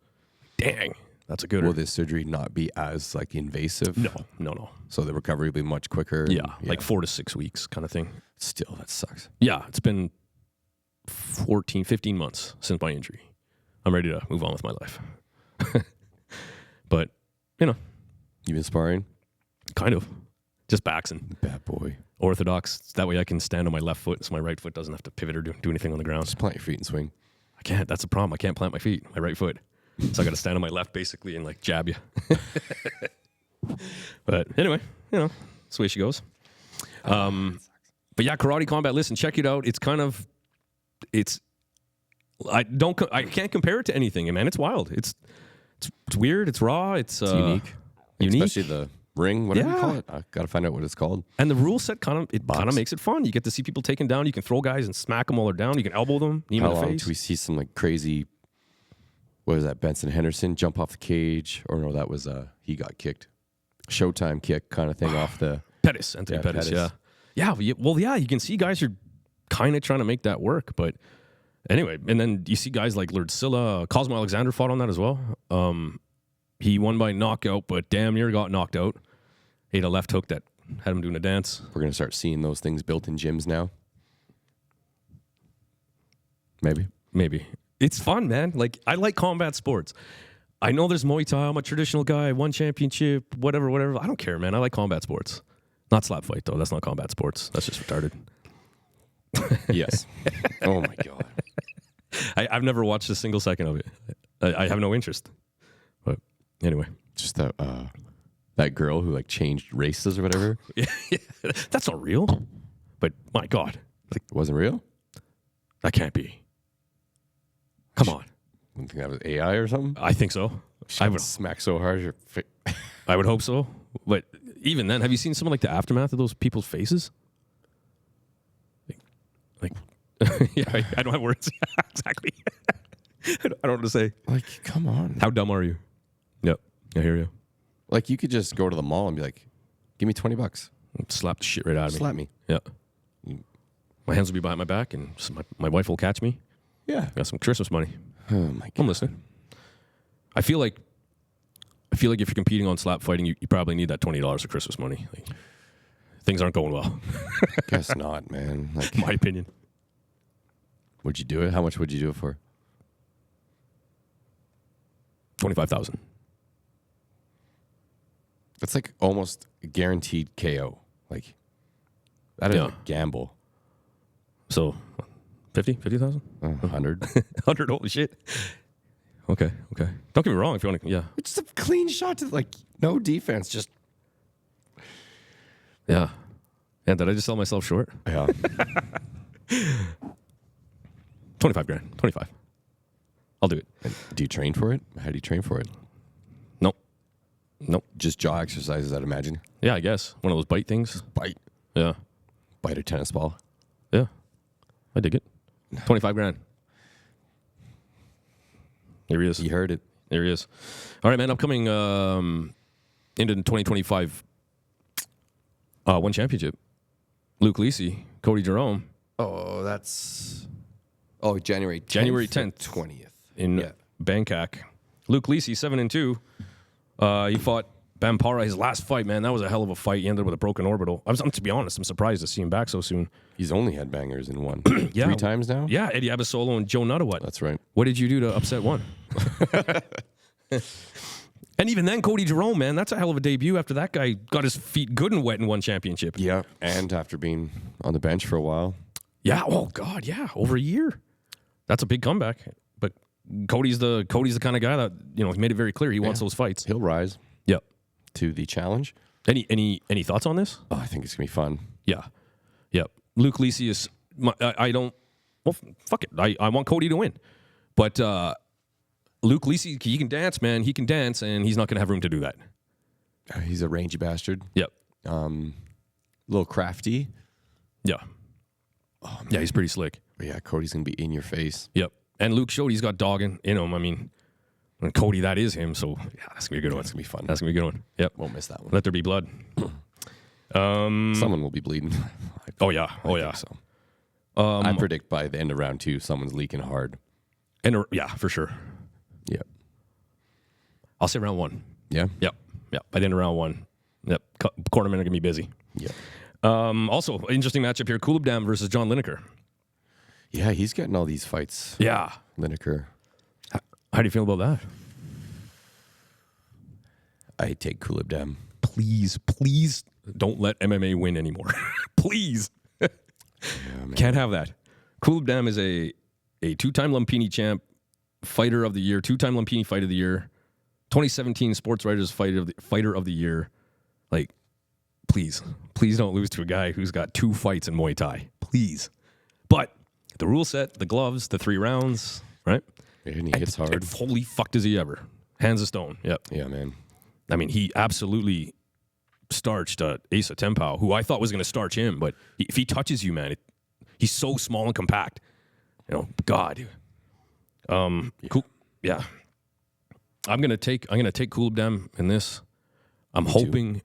Dang, that's a good. Will this surgery not be as like invasive? No. So the recovery will be much quicker. Yeah, like 4 to 6 weeks kind of thing. Still, that sucks. Yeah, it's been 15 months since my injury. I'm ready to move on with my life. But, you know, You been sparring? kind of. Just backs and Bad boy. orthodox. That way I can stand on my left foot so my right foot doesn't have to pivot or do anything on the ground. Just plant your feet and swing. I can't. That's the problem. I can't plant my feet, my right foot. So I got to stand on my left basically and like jab you. But anyway, you know, that's the way she goes. But yeah, karate combat. Listen, check it out. It's kind of, I can't compare it to anything, man. It's wild. It's weird. It's raw. It's Unique. Unique. Especially the ring, whatever you Yeah. call it. I got to find out what it's called. And the rule set kind of Box. makes it fun. You get to see people taken down. You can throw guys and smack them while they're down. You can elbow them, knee them How in the long face. till we see some like crazy, what was that, Benson Henderson jump off the cage? Or no, that was, he got kicked. Showtime kick kind of thing off the... Pettis, Anthony Yeah, Pettis, Pettis. yeah. Well, yeah, you can see guys are kind of trying to make that work. But anyway, and then you see guys like Lurdsilla, Cosmo Alexander fought on that as well. He won by knockout, but damn near got knocked out. Ate a left hook that had him doing a dance. We're going to start seeing those things built in gyms now. Maybe. It's fun, man. Like, I like combat sports. I know there's Muay Thai. I'm a traditional guy. Won championship, whatever. I don't care, man. I like combat sports. Not slap fight, though. That's not combat sports. That's just retarded. Yes. Oh, my God. I've never watched a single second of it. I have no interest. But anyway. Just that girl who like changed races or whatever. Yeah, that's not real. But my God, Like, it wasn't real? that can't be. Come on. I think that was AI or something. I think so. I would smack so hard. I would hope so. But even then, have you seen some of like the aftermath of those people's faces? Like yeah, I don't have words. Exactly. I don't know what to say. Like, come on. How dumb are you? Yep, I hear you. Like, you could just go to the mall and be like, give me $20. Slap the shit right out of me. Slap me. Yeah. My hands will be behind my back, and my wife will catch me. Yeah. Got some Christmas money. Oh my god. I'm listening. I feel like if you're competing on slap fighting, you probably need that $20 of Christmas money. Like, things aren't going well. Guess not, man. Like, My opinion. would you do it? How much would you do it for? 25,000. That's like almost a guaranteed KO. Like, that is Yeah. a gamble. So 50,000? 100. 100, holy shit. Okay. Don't get me wrong if you want to, yeah. It's just a clean shot to, like, no defense. Just, Yeah. Yeah, did I just sell myself short? yeah. 25 grand. 25. I'll do it. And do you train for it? How do you train for it? Nope. Just jaw exercises, I'd imagine. Yeah, I guess. One of those bite things. Bite. Yeah. Bite a tennis ball. Yeah. I dig it. 25 grand. Here he is. You heard it. There he is. All right, man. Upcoming into 2025 one championship. Luke Lisi, Cody Jerome Oh, that's... Oh, January 10th. January 10th. 20th. in Bangkok. Luke Lisi, 7-2. He fought Bampara his last fight, man. That was a hell of a fight. He ended with a broken orbital. To be honest, I'm surprised to see him back so soon. He's only had bangers in one. Yeah. 3 times now? Yeah, Eddie Abasolo and Joe Nuttawut. That's right. What did you do to upset one? And even then, Cody Jerome, man, that's a hell of a debut after that guy got his feet good and wet in one championship. Yeah, and after being on the bench for a while. Yeah, oh God, yeah, over a year. That's a big comeback. But Cody's the kind of guy that, he made it very clear he wants those fights. He'll rise Yep. to the challenge. Any thoughts on this? Oh, I think it's going to be fun. Yeah. Yep. Luke Lisi is I don't well fuck it. I want Cody to win. But Luke Lisi, he can dance, man. He can dance, and he's not going to have room to do that. He's a rangy bastard. Yep. A little crafty. Yeah. Oh, Yeah, he's pretty slick. But yeah, Cody's going to be in your face. Yep. And Luke showed he's got dogging in him. I mean, and Cody, that is him. So, yeah, that's going to be a good one. That's going to be fun. That's going to be a good one. Yep. Won't miss that one. Let there be blood. Someone will be bleeding. Oh, yeah. Oh, I yeah. think so. I predict by the end of round 2, someone's leaking hard. And yeah, for sure. Yep. I'll say round 1. Yeah? Yep. Yep. By the end of round 1. Yep. Cornermen are going to be busy. Yep. Also, interesting matchup here. Kulabdam versus John Lineker. Yeah, he's getting all these fights. Yeah. Lineker. How do you feel about that? I take Kulabdam. Please don't let MMA win anymore. Please. Yeah, man. Can't have that. Kulabdam is a 2-time Lumpini champ, fighter of the year, 2-time Lumpini fight of the year, 2017 Sports Writers fighter of the year. Like, please don't lose to a guy who's got 2 fights in Muay Thai. Please. But the rule set, the gloves, the 3 rounds, right? And he hits hard. And holy fuck does he ever. Hands of stone. Yep. Yeah, man. I mean, he absolutely starched Asa Tempao, who I thought was going to starch him, but if he touches you, man, he's so small and compact. God. Cool. Yeah. I'm gonna take Kulabdam in this. I'm hoping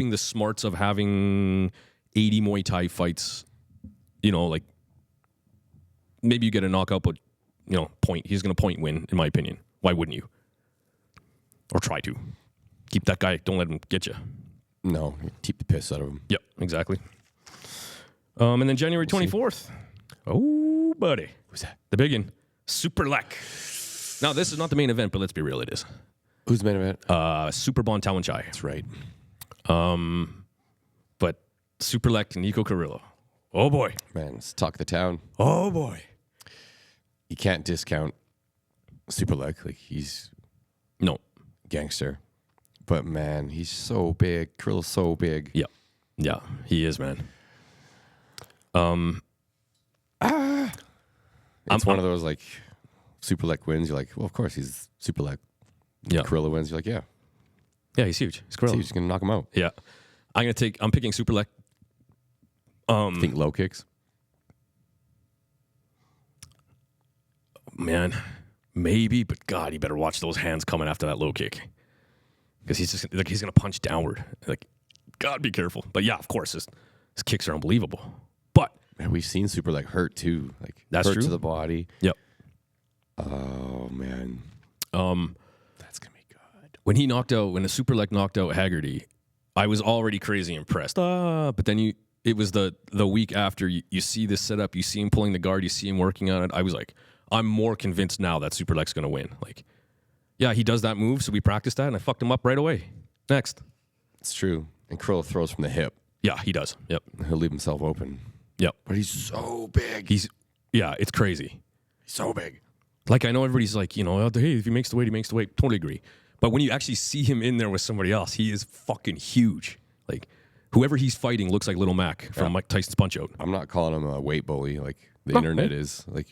the smarts of having 80 Muay Thai fights, like maybe you get a knockout, but point. He's gonna point win, in my opinion. Why wouldn't you? Or try to. Keep that guy, don't let him get you. No, keep the piss out of him. Yep, exactly. And then January 24th. Oh, buddy. Who's that? The big one. Super Lek. Now, this is not the main event, but let's be real, it is. Who's the main event? Super Bon Tawanchai. That's right. But Super Lek and Nico Carrillo. Oh, boy. Man, let's talk the town. Oh, boy. You can't discount Super Lek. Like, he's No. gangster. But, man, he's so big. Carrillo's so big. Yeah. Yeah, he is, man. It's one of those, like, Super Lek wins. You're like, well, of course, he's Super Lek. Yeah. Carrillo wins. You're like, yeah. Yeah, he's huge. He's Carrillo. He's just going to knock him out. Yeah. I'm picking Super Lek. Think low kicks? Man, maybe, but God, you better watch those hands coming after that low kick. Because he's going to punch downward. Like, God, be careful. But yeah, of course, his kicks are unbelievable. But Man, we've seen Super Lek hurt, too. Like, That's hurt true. to the body. Yep. Oh man, that's gonna be good. When the Superlek knocked out Haggerty, I was already crazy impressed. But then it was the week after you see this setup, you see him pulling the guard, you see him working on it. I was like, I'm more convinced now that Superlek's gonna win. Like, yeah, he does that move, so we practiced that, and I fucked him up right away. Next, It's true. And Krill throws from the hip. yeah, he does. Yep, He'll leave himself open. yep. But he's so big. It's crazy. He's so big. Like, I know everybody's like, hey, if he makes the weight, he makes the weight. Totally agree. But when you actually see him in there with somebody else, he is fucking huge. Like, whoever he's fighting looks like Little Mac from Mike Tyson's Punch-Out. I'm not calling him a weight bully like the internet is. Like,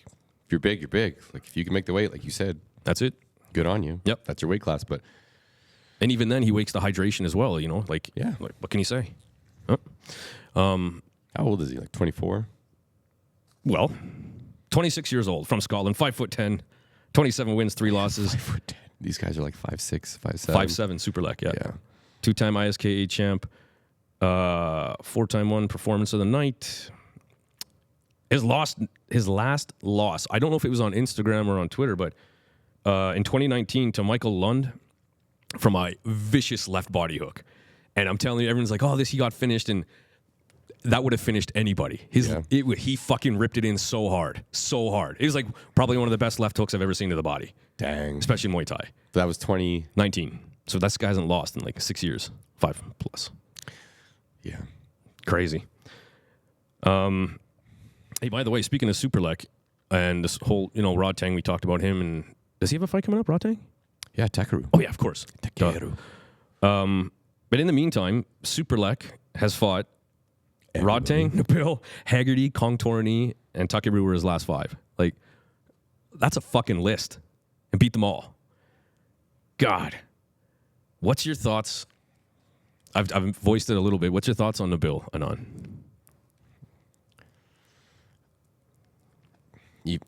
if you're big, you're big. Like, if you can make the weight, like you said, That's it. good on you. Yep. That's your weight class. But And even then, he wakes the hydration as well, Like, Yeah. like, what can you say? Huh? how old is he? Like 24? Well, 26 years old, from Scotland, 5'10", 27 wins, 3 losses, 5'10". These guys are like 5'6", 5'7". 5'7", Superlek, yeah. Yeah. 2-time ISKA champ, 4-time one performance of the night. His last loss, I don't know if it was on Instagram or on Twitter, but in 2019 to Michael Lund from a vicious left body hook. And I'm telling you, everyone's like, he got finished, and that would have finished anybody. He fucking ripped it in so hard. It was like probably one of the best left hooks I've ever seen to the body, Dang. especially Muay Thai. That was 20. 19. So this guy hasn't lost in like 6 years, 5 plus. Yeah. Crazy. Hey, by the way, speaking of Superlek and this whole, Rod Tang, we talked about him, and does he have a fight coming up, Rod Tang? Yeah, Takeru. Oh yeah, of course. Takeru. But in the meantime, Superlek has fought Rod Tang, Nabil, Haggerty, Kong Torney, and Takeru were his last 5. Like, that's a fucking list. And beat them all. God. What's your thoughts? I've voiced it a little bit. What's your thoughts on Nabil Anon? You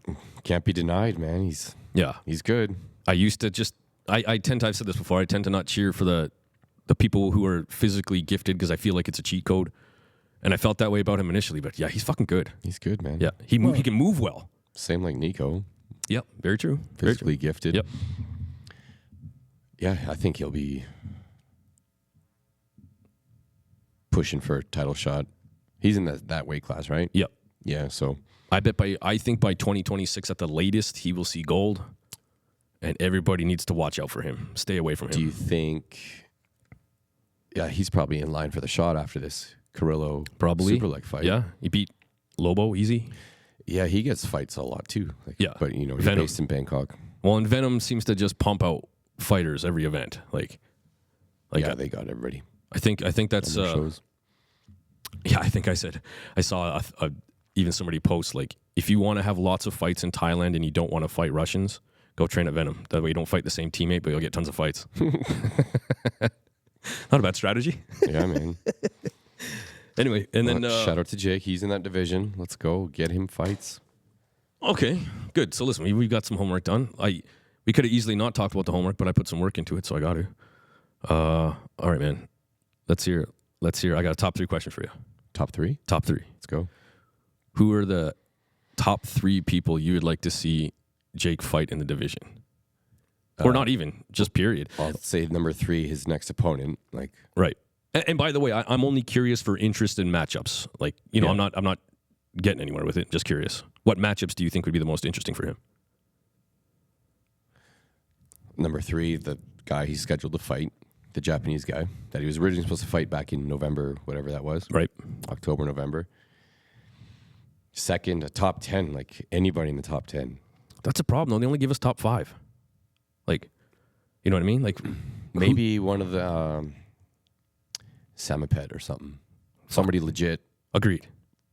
can't be denied, man. He's good. I used to just... I tend to... I've said this before. I tend to not cheer for the people who are physically gifted because I feel like it's a cheat code. And I felt that way about him initially. But yeah, he's fucking good. He's good, man. Yeah. He can move well. Same like Nico. Yep. Very true. Physically gifted. Yep. Yeah, I think he'll be pushing for a title shot. He's in that weight class, right? Yep. Yeah, so I think by 2026 at the latest, he will see gold. And everybody needs to watch out for him. Stay away from him. do you think... Yeah, he's probably in line for the shot after this Carrillo Superlek fight. Yeah. He beat Lobo easy. Yeah, he gets fights a lot too. Like, Yeah. But, he's Venom. based in Bangkok. Well, and Venom seems to just pump out fighters every event. Like Yeah, they got everybody. I think that's on their shows. yeah. I think I saw even somebody post like, if you want to have lots of fights in Thailand and you don't want to fight Russians, go train at Venom. That way you don't fight the same teammate, but you'll get tons of fights. Not a bad strategy. Yeah, man. Anyway, and then shout out to Jake. He's in that division. Let's go get him fights. Okay, good. So listen, we got some homework done. We could have easily not talked about the homework, but I put some work into it, so I got to. All right, man. Let's hear. I got a top 3 question for you. Top 3? Top 3. Let's go. Who are the top 3 people you would like to see Jake fight in the division? Or not even, just period. I'll say number 3, his next opponent. Like, Right. And by the way, I'm only curious for interest in matchups. Like, Yeah. I'm not getting anywhere with it. Just curious. What matchups do you think would be the most interesting for him? number 3, the guy he's scheduled to fight, the Japanese guy that he was originally supposed to fight back in November, whatever that was. Right. October, November. Second, a top 10, like anybody in the top 10. That's a problem, though. They only give us top 5. Like, you know what I mean? Like, Maybe one of the Samapet or something. Somebody legit, Agreed.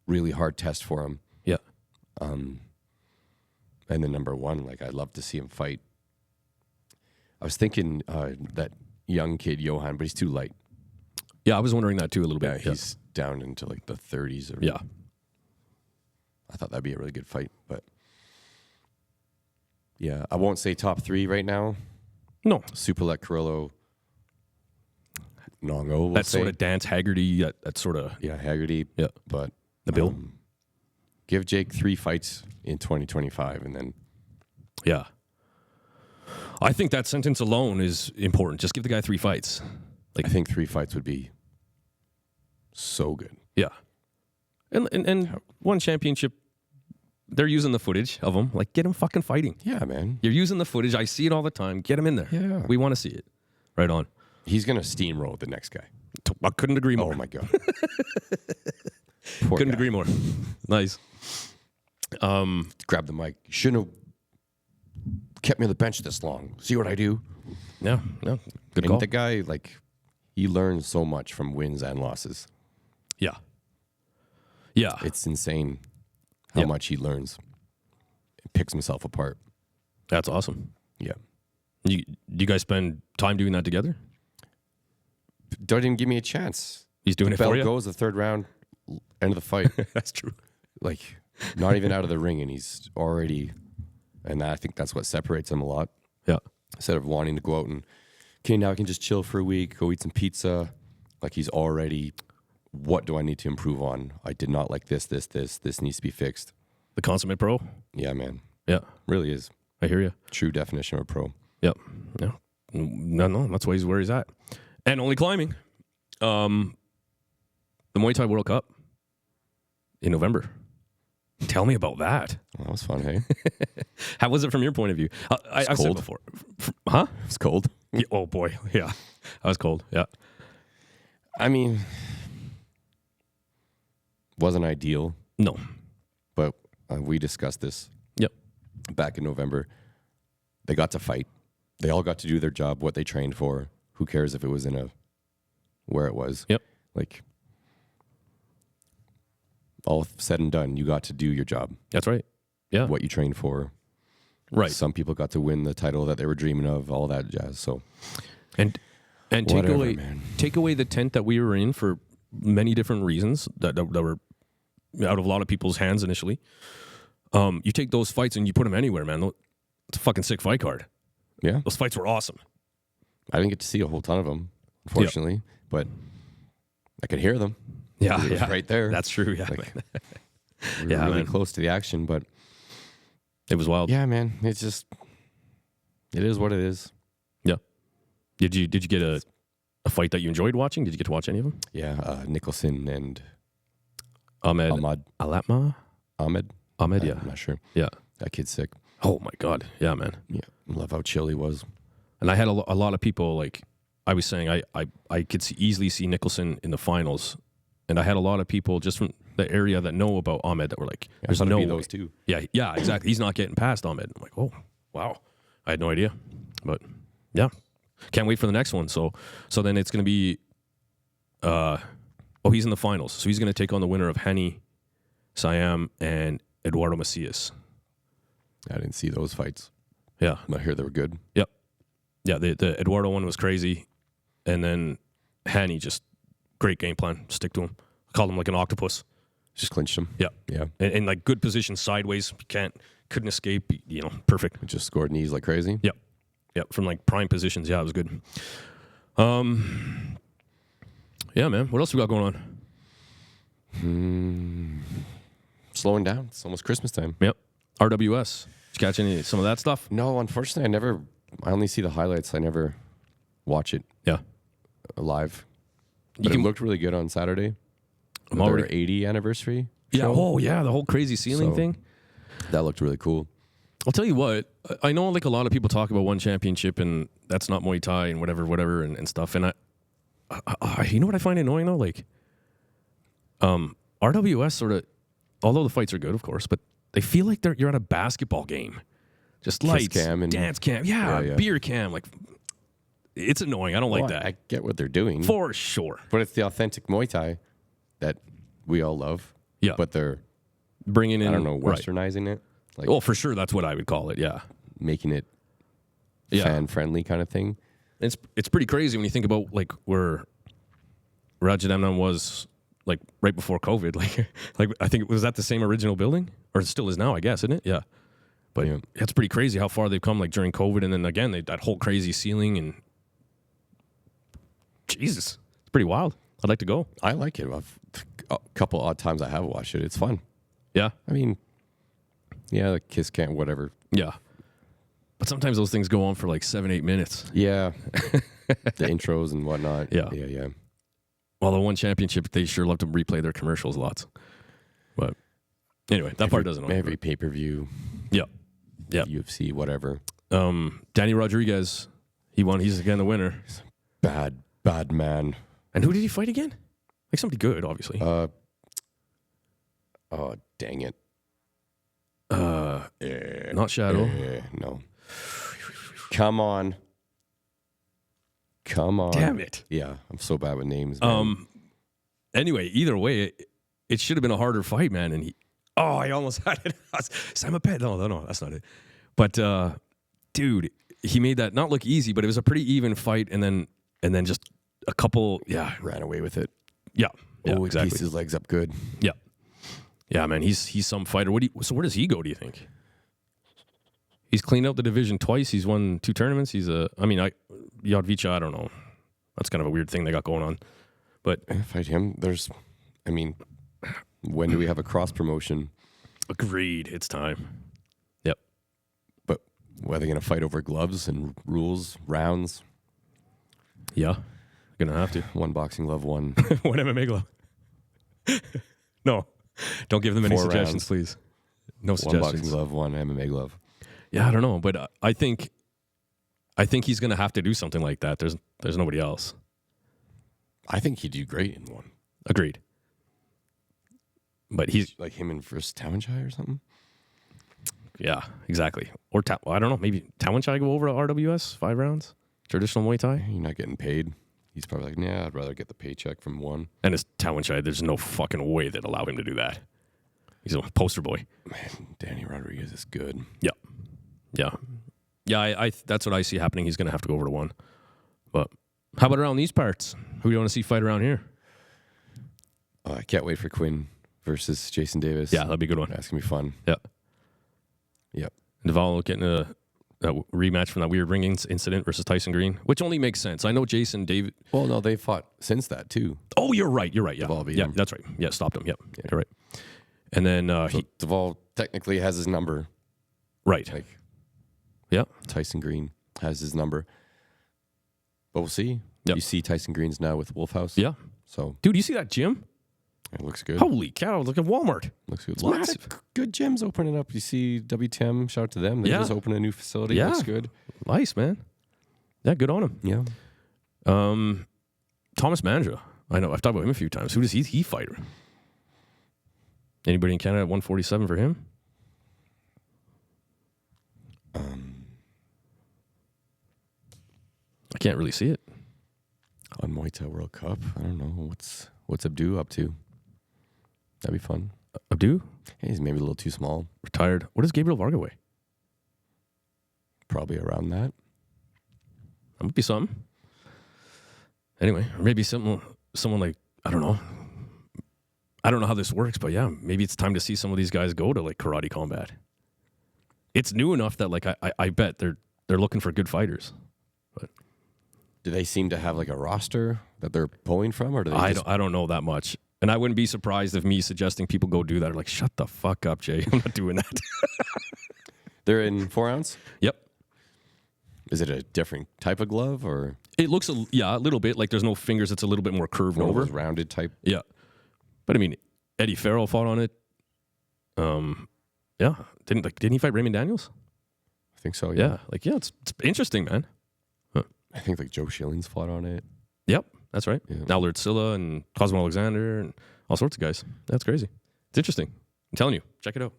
really hard test for him. Yeah. And then number 1, like I'd love to see him fight. I was thinking that young kid Johan, but he's too light. Yeah, I was wondering that too a little bit. He's down into like the 30s. Or, Yeah. I thought that'd be a really good fight, but yeah, I won't say top 3 right now. No. Superlek, Carrillo, Nongo. We'll That say. sort of Dance Haggerty, that sort of... Yeah, Haggerty. Yeah. But Nabil. give Jake 3 fights in 2025, and then Yeah. I think that sentence alone is important. Just give the guy 3 fights. I think 3 fights would be so good. Yeah. And one championship, they're using the footage of him. Like, get him fucking fighting. Yeah, man. You're using the footage. I see it all the time. Get him in there. Yeah. We want to see it. Right on. He's going to steamroll the next guy. I couldn't agree more. Oh, my God. Couldn't agree more. Nice. Grab the mic. You shouldn't have kept me on the bench this long. See what I do? Yeah. Good And call. the guy, like, he learns so much from wins and losses. Yeah. Yeah. It's insane how much he learns. It picks himself apart. That's awesome. Yeah. You guys spend time doing that together? Don't even give me a chance. He's doing it Bell for you? goes the third round, end of the fight. That's true. Like, not even out of the ring, and he's already... And I think that's what separates him a lot. Yeah. Instead of wanting to go out and, okay, now I can just chill for a week, go eat some pizza. Like, he's already, what do I need to improve on? I did not like this. This needs to be fixed. The consummate pro? Yeah, man. Yeah. Really is. I hear you. True definition of a pro. Yep. Yeah. No, that's where he's at. And only climbing. The Muay Thai World Cup in November. Tell me about that. Well, that was fun, hey? How was it from your point of view? I've said cold. before. Huh? It was cold. Yeah, oh, boy. Yeah. I was cold. Yeah. I mean, wasn't ideal, No. but we discussed this Yep. back in November. They got to fight. They all got to do their job, what they trained for. Who cares if it was where it was? Yep. Like, all said and done, you got to do your job, That's right. Yeah. what you trained for. Right. Some people got to win the title that they were dreaming of, all that jazz. So, And whatever, man. take away the tent that we were in for many different reasons that were out of a lot of people's hands initially. You take those fights and you put them anywhere, man. It's a fucking sick fight card. Yeah. Those fights were awesome. I didn't get to see a whole ton of them, unfortunately, but I could hear them. Yeah, It was right there. That's true. Yeah, Like, man. We were Yeah, really man. close to the action, but It was wild. yeah, man, it's just, it is what it is. Yeah. Did you get a fight that you enjoyed watching? Did you get to watch any of them? Yeah, Nicholson and Ahmed Ahmed. Ahmed, yeah. I'm not sure. Yeah. That kid's sick. Oh my God. Yeah, man. Yeah, love how chill he was. And I had a lot of people, like I was saying, I could easily see Nicholson in the finals. And I had a lot of people just from the area that know about Ahmed that were like, there's no way. those two. Yeah, exactly. He's not getting past Ahmed. I'm like, oh, wow. I had no idea. But yeah, can't wait for the next one. So then it's going to be, he's in the finals. So he's going to take on the winner of Henny, Siam, and Eduardo Macias. I didn't see those fights. Yeah. I hear they were good. Yep. Yeah, the Eduardo one was crazy. And then Henny, just great game plan. Stick to him. Called him like an octopus. Just clinched him. Yeah. Yeah. And like good position sideways. Couldn't escape. Perfect. Just scored knees like crazy. Yep. From like prime positions. Yeah, it was good. Yeah, man. What else we got going on? Slowing down. It's almost Christmas time. Yep. RWS. Did you catch some of that stuff? No, unfortunately, I only see the highlights. I never watch it Yeah. live. But can- it looked really good on Saturday. I'm Their already- 80 anniversary Yeah. show. Oh, yeah. The whole crazy ceiling So- thing. That looked really cool. I'll tell you what. I know like a lot of people talk about one championship and that's not Muay Thai and whatever and stuff. And I you know what I find annoying though? Like, RWS sort of, although the fights are good, of course, but they feel like you're at a basketball game. Just lights, cam and- dance cam, Yeah. beer cam. Like, it's annoying. I don't like Well, that. I get what they're doing. For sure. But it's the authentic Muay Thai that we all love. Yeah. But they're, Bringing in, I don't know, right. westernizing it. Like Oh, for sure. That's what I would call it. Yeah. making it Yeah. fan-friendly kind of thing. It's pretty crazy when you think about like where Rajadamnam was like right before COVID. Like I think it was at the same original building, or it still is now, I guess, isn't it? Yeah. But Yeah. it's pretty crazy how far they've come like during COVID, and then again that whole crazy ceiling and Jesus, it's pretty wild. I'd like to go. I like it. A couple odd times I have watched it. It's fun. Yeah. I mean, yeah, the kiss cam, whatever. Yeah. But sometimes those things go on for like 7-8 minutes. Yeah. The intros and whatnot. Yeah. Yeah. Well, the one championship, they sure love to replay their commercials lots. But anyway, that part doesn't. Every pay-per-view. Yeah. UFC, whatever. Danny Rodriguez, he won. He's again the winner. Bad man. And who did he fight again? Like somebody good, obviously. Oh, dang it. Not Shadow. No. Come on. Damn it. Yeah, I'm so bad with names, man. Anyway, either way, it should have been a harder fight, man. And I almost had it. Simon Pett. No, that's not it. But dude, he made that not look easy, but it was a pretty even fight, and then just a couple. Yeah, ran away with it. Yeah, He exactly. pieced his legs up good. Yeah, man. He's some fighter. So where does he go? Do you think? He's cleaned out the division twice. He's won 2 tournaments. Jadvicha, I don't know. That's kind of a weird thing they got going on. But Fight him. When do we have a cross promotion? agreed, it's time. Yep. But are they going to fight over gloves and rules, rounds? Yeah, gonna have to. One boxing glove, one. One MMA glove. No, don't give them any 4 suggestions, rounds. please. No One suggestions. boxing glove, one MMA glove. Yeah, I don't know, but I think he's gonna have to do something like that. There's nobody else. I think he'd do great in one. Agreed. But he's Like him in first Tawanchai or something? yeah, exactly. Or I don't know, maybe Tawanchai go over to RWS 5 rounds, traditional Muay Thai, You're not getting paid. He's probably like, I'd rather get the paycheck from one. and it's Tawanchai. There's no fucking way that allow him to do that. He's a poster boy. Man, Danny Rodriguez is good. Yeah. I that's what I see happening. He's going to have to go over to one. But how about around these parts? Who do you want to see fight around here? I can't wait for Quinn versus Jason Davis. Yeah, that'd be a good one. That's going to be fun. Yeah. Yep. Naval getting a rematch from that weird ring incident versus Tyson Green, which only makes sense. I know Jason David. Well, no, they fought since that, too. Oh, you're right. Yeah. Naval beat Yeah, him. that's right. Yeah, stopped him. Yep. Yeah. You're right. And then So Duvall technically has his number. right. Like Yeah. Tyson Green has his number. But we'll see. Yep. You see Tyson Green's now with Wolfhouse. Yeah. So Dude, you see that gym? it looks good. Holy cow. Look at Walmart. Looks good. It's Lots massive. of good gyms opening up. You see WTM, shout out to them. They Yeah. just opened a new facility. Yeah. Looks good. Nice, man. Yeah, good on him. Yeah. Thomas Mandra. I know. I've talked about him a few times. Who does he fight? Anybody in Canada at 147 for him? I can't really see it. On Muay Thai World Cup. I don't know. What's Abdu up to? That'd be fun. Abdu? Hey, he's maybe a little too small. Retired. What does Gabriel Varga weigh? Probably around that. That would be something. Anyway, or maybe someone like, I don't know. I don't know how this works, but yeah, maybe it's time to see some of these guys go to like karate combat. It's new enough that like I bet they're looking for good fighters. But Do they seem to have like a roster that they're pulling from, or do they I don't know that much. And I wouldn't be surprised if me suggesting people go do that are like, shut the fuck up, Jay. I'm not doing that. They're in 4 ounce? Yep. Is it a different type of glove or It looks a little bit like there's no fingers. It's a little bit more curved one of over. those rounded type? Yeah. But I mean, Eddie Farrell fought on it. Yeah. Didn't he fight Raymond Daniels? I think so. Yeah. It's interesting, man. I think like Joe Schilling's fought on it. Yep. That's right. Yeah. Allard Silla and Cosmo Alexander and all sorts of guys. That's crazy. It's interesting. I'm telling you, check it out.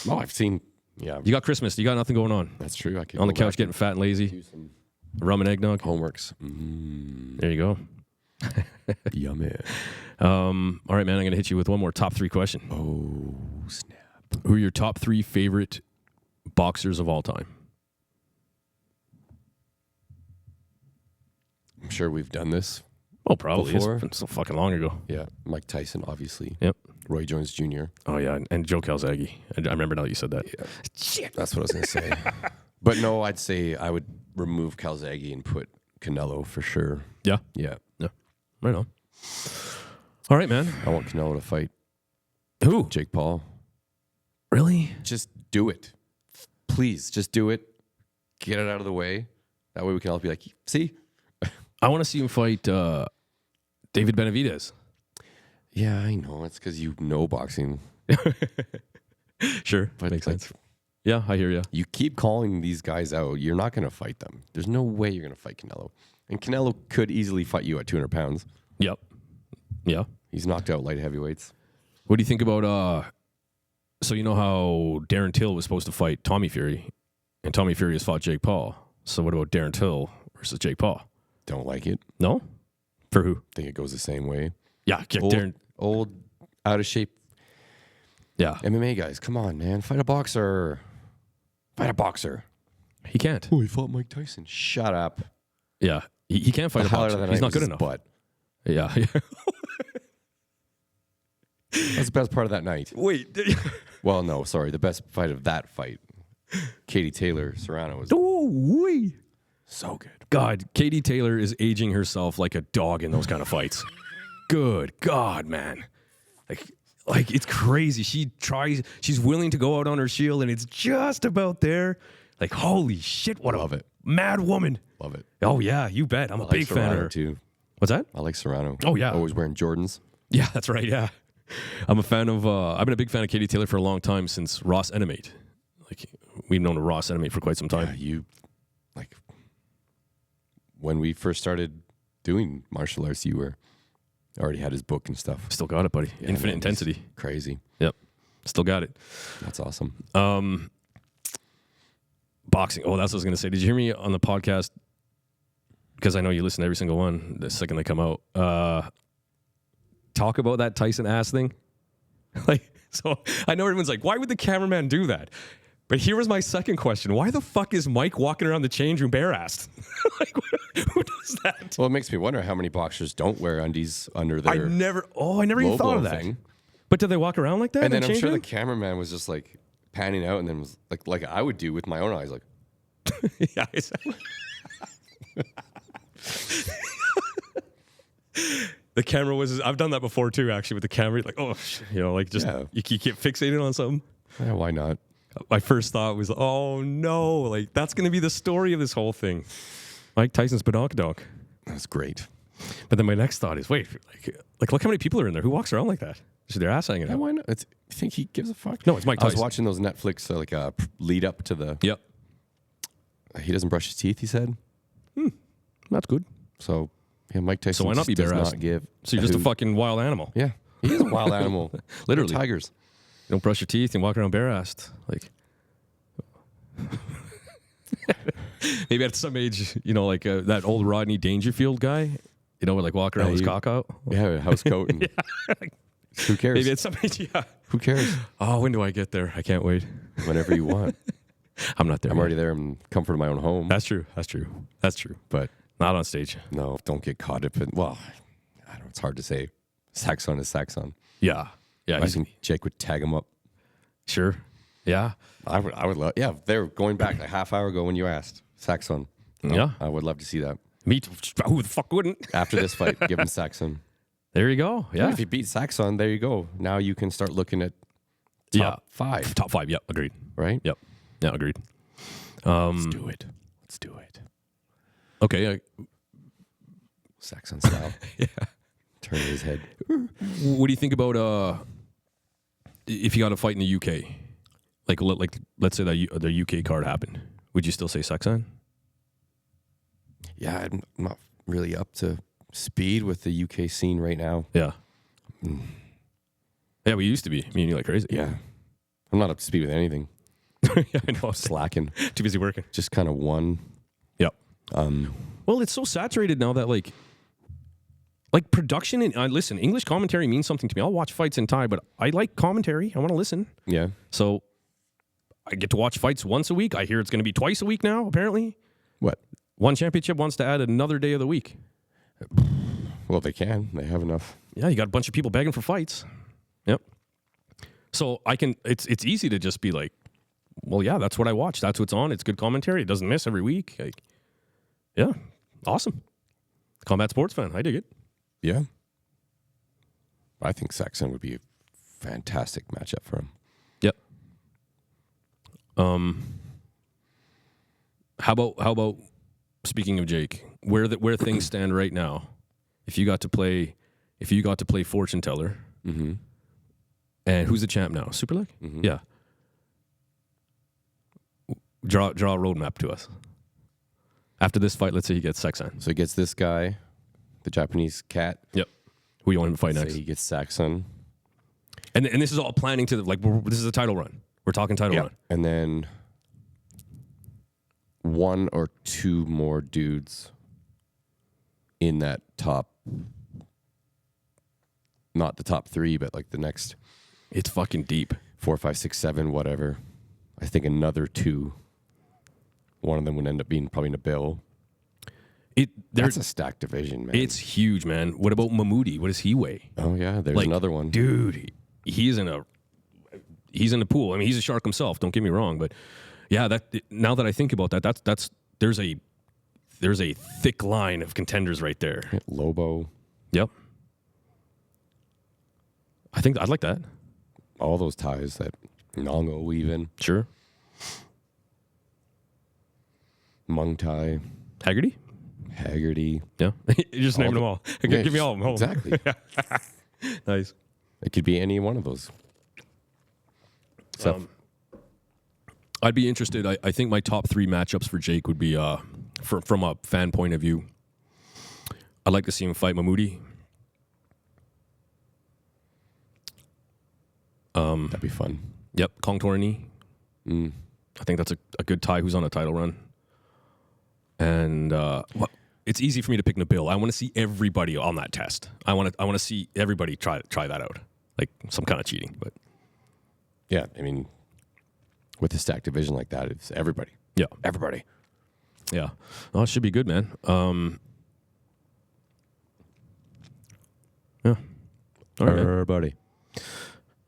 Oh, I've seen. Yeah, You got Christmas. You got nothing going on. that's true. I could On the go couch back getting fat and lazy. and do some Rum and eggnog. homeworks. There you go. Yummy. All right, man. I'm going to hit you with one more top 3 question. Oh, snap. Who are your top 3 favorite boxers of all time? I'm sure we've done this. Oh, probably. Before? It's been so fucking long ago. Yeah, Mike Tyson, obviously. Yep. Roy Jones Jr. Oh, yeah. And Joe Calzaghe. I remember now that you said that. Yeah. Shit. That's what I was going to say. But no, I'd say I would remove Calzaghe and put Canelo for sure. Yeah. Yeah. Right on. All right, man. I want Canelo to fight Who? Jake Paul. Really? Just do it. Please, just do it. get it out of the way. That way we can all be like, see? I want to see him fight David Benavidez. Yeah, I know. It's because you know boxing. Sure, But makes like, sense. Yeah, I hear you. You keep calling these guys out. You're not going to fight them. There's no way you're going to fight Canelo. And Canelo could easily fight you at 200 pounds. Yep. Yeah. He's knocked out light heavyweights. What do you think about, so you know how Darren Till was supposed to fight Tommy Fury, and Tommy Fury has fought Jake Paul. So what about Darren Till versus Jake Paul? Don't like it. No? For who? Think it goes the same way. Yeah, Old, out of shape Yeah. MMA guys. Come on, man. Fight a boxer. Fight a boxer. He can't. Oh, he fought Mike Tyson. Shut up. Yeah. He can't fight a boxer. He's not good enough. Butt. Yeah. That's the best part of that night. Wait. Well, no, sorry. The best fight of that fight. Katie Taylor, Serrano was so good. God, Katie Taylor is aging herself like a dog in those kind of fights. Good God, man. Like it's crazy. She's willing to go out on her shield and it's just about there. Like, holy shit, what Love a it. mad woman. Love it. Oh yeah, you bet. I'm a big fan of Serrano her. too. What's that? I like Serrano. Oh, yeah. Always wearing Jordans. Yeah, that's right. Yeah. I'm a fan of, I've been a big fan of Katie Taylor for a long time since Ross Ennemate. Like, we've known Ross Ennemate for quite some time. Yeah, when we first started doing martial arts, you already had his book and stuff. Still got it, buddy. Yeah, Infinite man, Intensity. Crazy. Yep. Still got it. That's awesome. Boxing. Oh, that's what I was going to say. Did you hear me on the podcast? Because I know you listen to every single one the second they come out. Talk about that Tyson ass thing. So I know everyone's like, why would the cameraman do that? But here was my second question. Why the fuck is Mike walking around the change room bare-assed? Who does that? Well, it makes me wonder how many boxers don't wear undies under their I never even thought of that. thing. But do they walk around like that? And then I'm sure room? the cameraman was just like panning out and then was like I would do with my own eyes, like, Yeah. The camera was, I've done that before too, actually, with the camera. Like, oh, like just, you get fixated on something. yeah, why not? My first thought was, oh no, like that's going to be the story of this whole thing. Mike Tyson's badonkadonk. That's great. But then my next thought is, wait, like look how many people are in there. Who walks around like that? Just their ass hanging Yeah, out. why not? You think he gives a fuck? No, it's Mike I was Tyson. watching those Netflix lead up to the. Yep. He doesn't brush his teeth. He said. That's good. So yeah, Mike Tyson. So why not just be does bare-assed? not give. So you're just a hoot. fucking wild animal. Yeah, he is a wild animal. Literally. They're tigers. You don't brush your teeth and walk around bare-assed. Like, maybe at some age, like that old Rodney Dangerfield guy, would like walk around with his cock out. Yeah, a house coat. And who cares? Maybe at some age, yeah. Who cares? Oh, when do I get there? I can't wait. Whenever you want. I'm not there. I'm yet. already there in comfort of my own home. That's true. But Not on stage. no, don't get caught up in. Well, I don't know. It's hard to say. Saeksan is Saeksan. Yeah. Yeah. I think Jake would tag him up. Sure. Yeah. I would love. Yeah, they're going back a half hour ago when you asked Saeksan. Yeah. I would love to see that. Me too. Who the fuck wouldn't? After this fight, give him Saeksan. There you go. Yeah. If you beat Saeksan, there you go. Now you can start looking at top five. Top five. Yep. Agreed. Right? Yep. Yeah. Agreed. Let's do it. Let's do it. Okay. Saeksan style. Yeah. Turning his head. What do you think about if you got a fight in the UK? Like let's say that the UK card happened. Would you still say Saeksan? Yeah, I'm not really up to speed with the UK scene right now. Yeah. Yeah, we used to be. Me and you like crazy. Yeah. I'm not up to speed with anything. Yeah, I know. Slacking. Too busy working. Just kind of one. Yep. Well, it's so saturated now that like production and listen, English commentary means something to me. I'll watch fights in Thai, but I like commentary. I want to listen. Yeah. So I get to watch fights once a week. I hear it's going to be twice a week now, apparently. What? One Championship wants to add another day of the week. Well, they can. They have enough. Yeah, you got a bunch of people begging for fights. Yep. So it's easy to just be like, well, yeah, that's what I watch. That's what's on. It's good commentary. It doesn't miss every week. Like, yeah, awesome. Combat sports fan. I dig it. Yeah. I think Saeksan would be a fantastic matchup for him. Yep. How about speaking of Jake, where things stand right now? If you got to play fortune teller, and who's the champ now? Super League? Yeah. Draw a roadmap to us. After this fight, let's say he gets Saeksan. So he gets this guy, the Japanese cat. Yep. Who you want him to fight Say next? he gets Saeksan. And this is all planning to this is a title run. We're talking title run. And then 1 or 2 more dudes in that top, not the top 3, but like the next. It's fucking deep. 4, 5, 6, 7, whatever. I think another 2. One of them would end up being probably Nabil. That's a stacked division, man. It's huge, man. What about Mahmoudi? What does he weigh? Oh yeah, there's another one, dude. He's in the pool. I mean, he's a shark himself. Don't get me wrong, but yeah, now that I think about that, there's a thick line of contenders right there. Lobo. Yep. I think I'd like that. All those ties that Nongo even. Sure. Muay Thai. Haggerty. Yeah. You just named them all. Yeah, Give me all of them. Exactly. Nice. It could be any one of those. So I'd be interested. I think my top 3 matchups for Jake would be from a fan point of view. I'd like to see him fight Mahmoudi. That'd be fun. Yep, Kong Torni. I think that's a good Thai who's on a title run. And it's easy for me to pick Nabil. I want to see everybody on that test. I want to see everybody try that out, like some kind of cheating. But yeah, I mean, with a stacked division like that, it's everybody. Yeah, everybody. Yeah, oh, it should be good, man. Yeah, all right, everybody.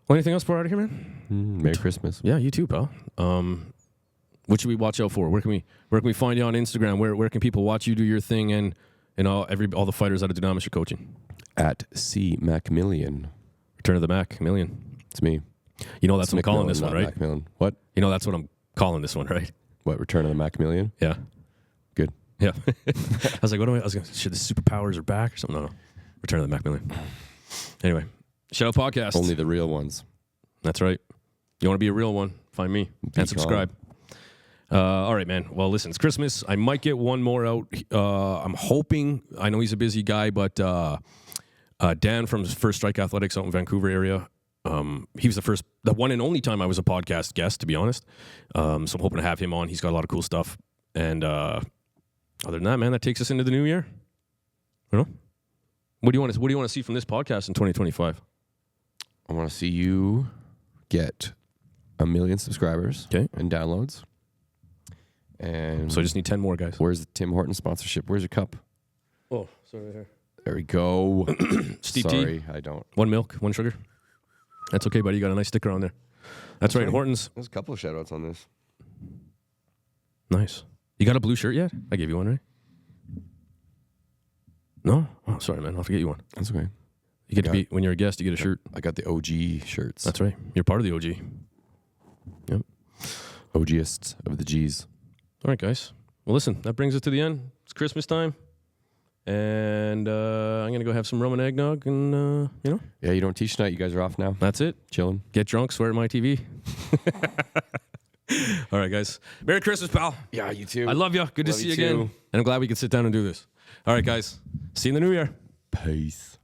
Well, anything else before out of here, man? Merry Christmas. Yeah, you too, pal. What should we watch out for? Where can we find you on Instagram? Where can people watch you do your thing and all the fighters out of Dunamis you're coaching? At C McMillan. Return of the Macmillan. It's me. You know that's It's what I'm calling McMillan, this one, not right? McMillan. What? You know that's what I'm calling this one, right? What? Return of the Macmillan? Yeah. Good. Yeah. I was like, what am I? I was going, should the superpowers are back or something? No. Return of the Macmillan. Anyway, shout out podcast. Only the real ones. That's right. You want to be a real one? Find me and subscribe. All right, man. Well, listen, it's Christmas. I might get one more out. I'm hoping. I know he's a busy guy, but Dan from First Strike Athletics out in Vancouver area. He was the one and only time I was a podcast guest, to be honest. So I'm hoping to have him on. He's got a lot of cool stuff. And other than that, man, that takes us into the new year. You know, what do you want to see from this podcast in 2025? I want to see you get 1 million subscribers and downloads. And so I just need 10 more, guys. Where's the Tim Horton sponsorship? Where's your cup? Oh, sorry, right here. There we go. Steep Sorry, tea. I don't. 1 milk, 1 sugar. That's okay, buddy. You got a nice sticker on there. That's right, Hortons. There's a couple of shout outs on this. Nice. You got a blue shirt yet? I gave you one, right? No? Oh, sorry, man. I'll have to get you one. That's okay. You get to be, when you're a guest, you get a shirt. I got the OG shirts. That's right. You're part of the OG. Yep. OGists of the G's. All right, guys. Well, listen, that brings us to the end. It's Christmas time. And I'm going to go have some rum and eggnog and, Yeah, you don't teach tonight. You guys are off now. That's it. Chilling. Get drunk, swear at my TV. All right, guys. Merry Christmas, pal. Yeah, you too. I love you. Good to see you again. And I'm glad we could sit down and do this. All right, guys. See you in the new year. Peace.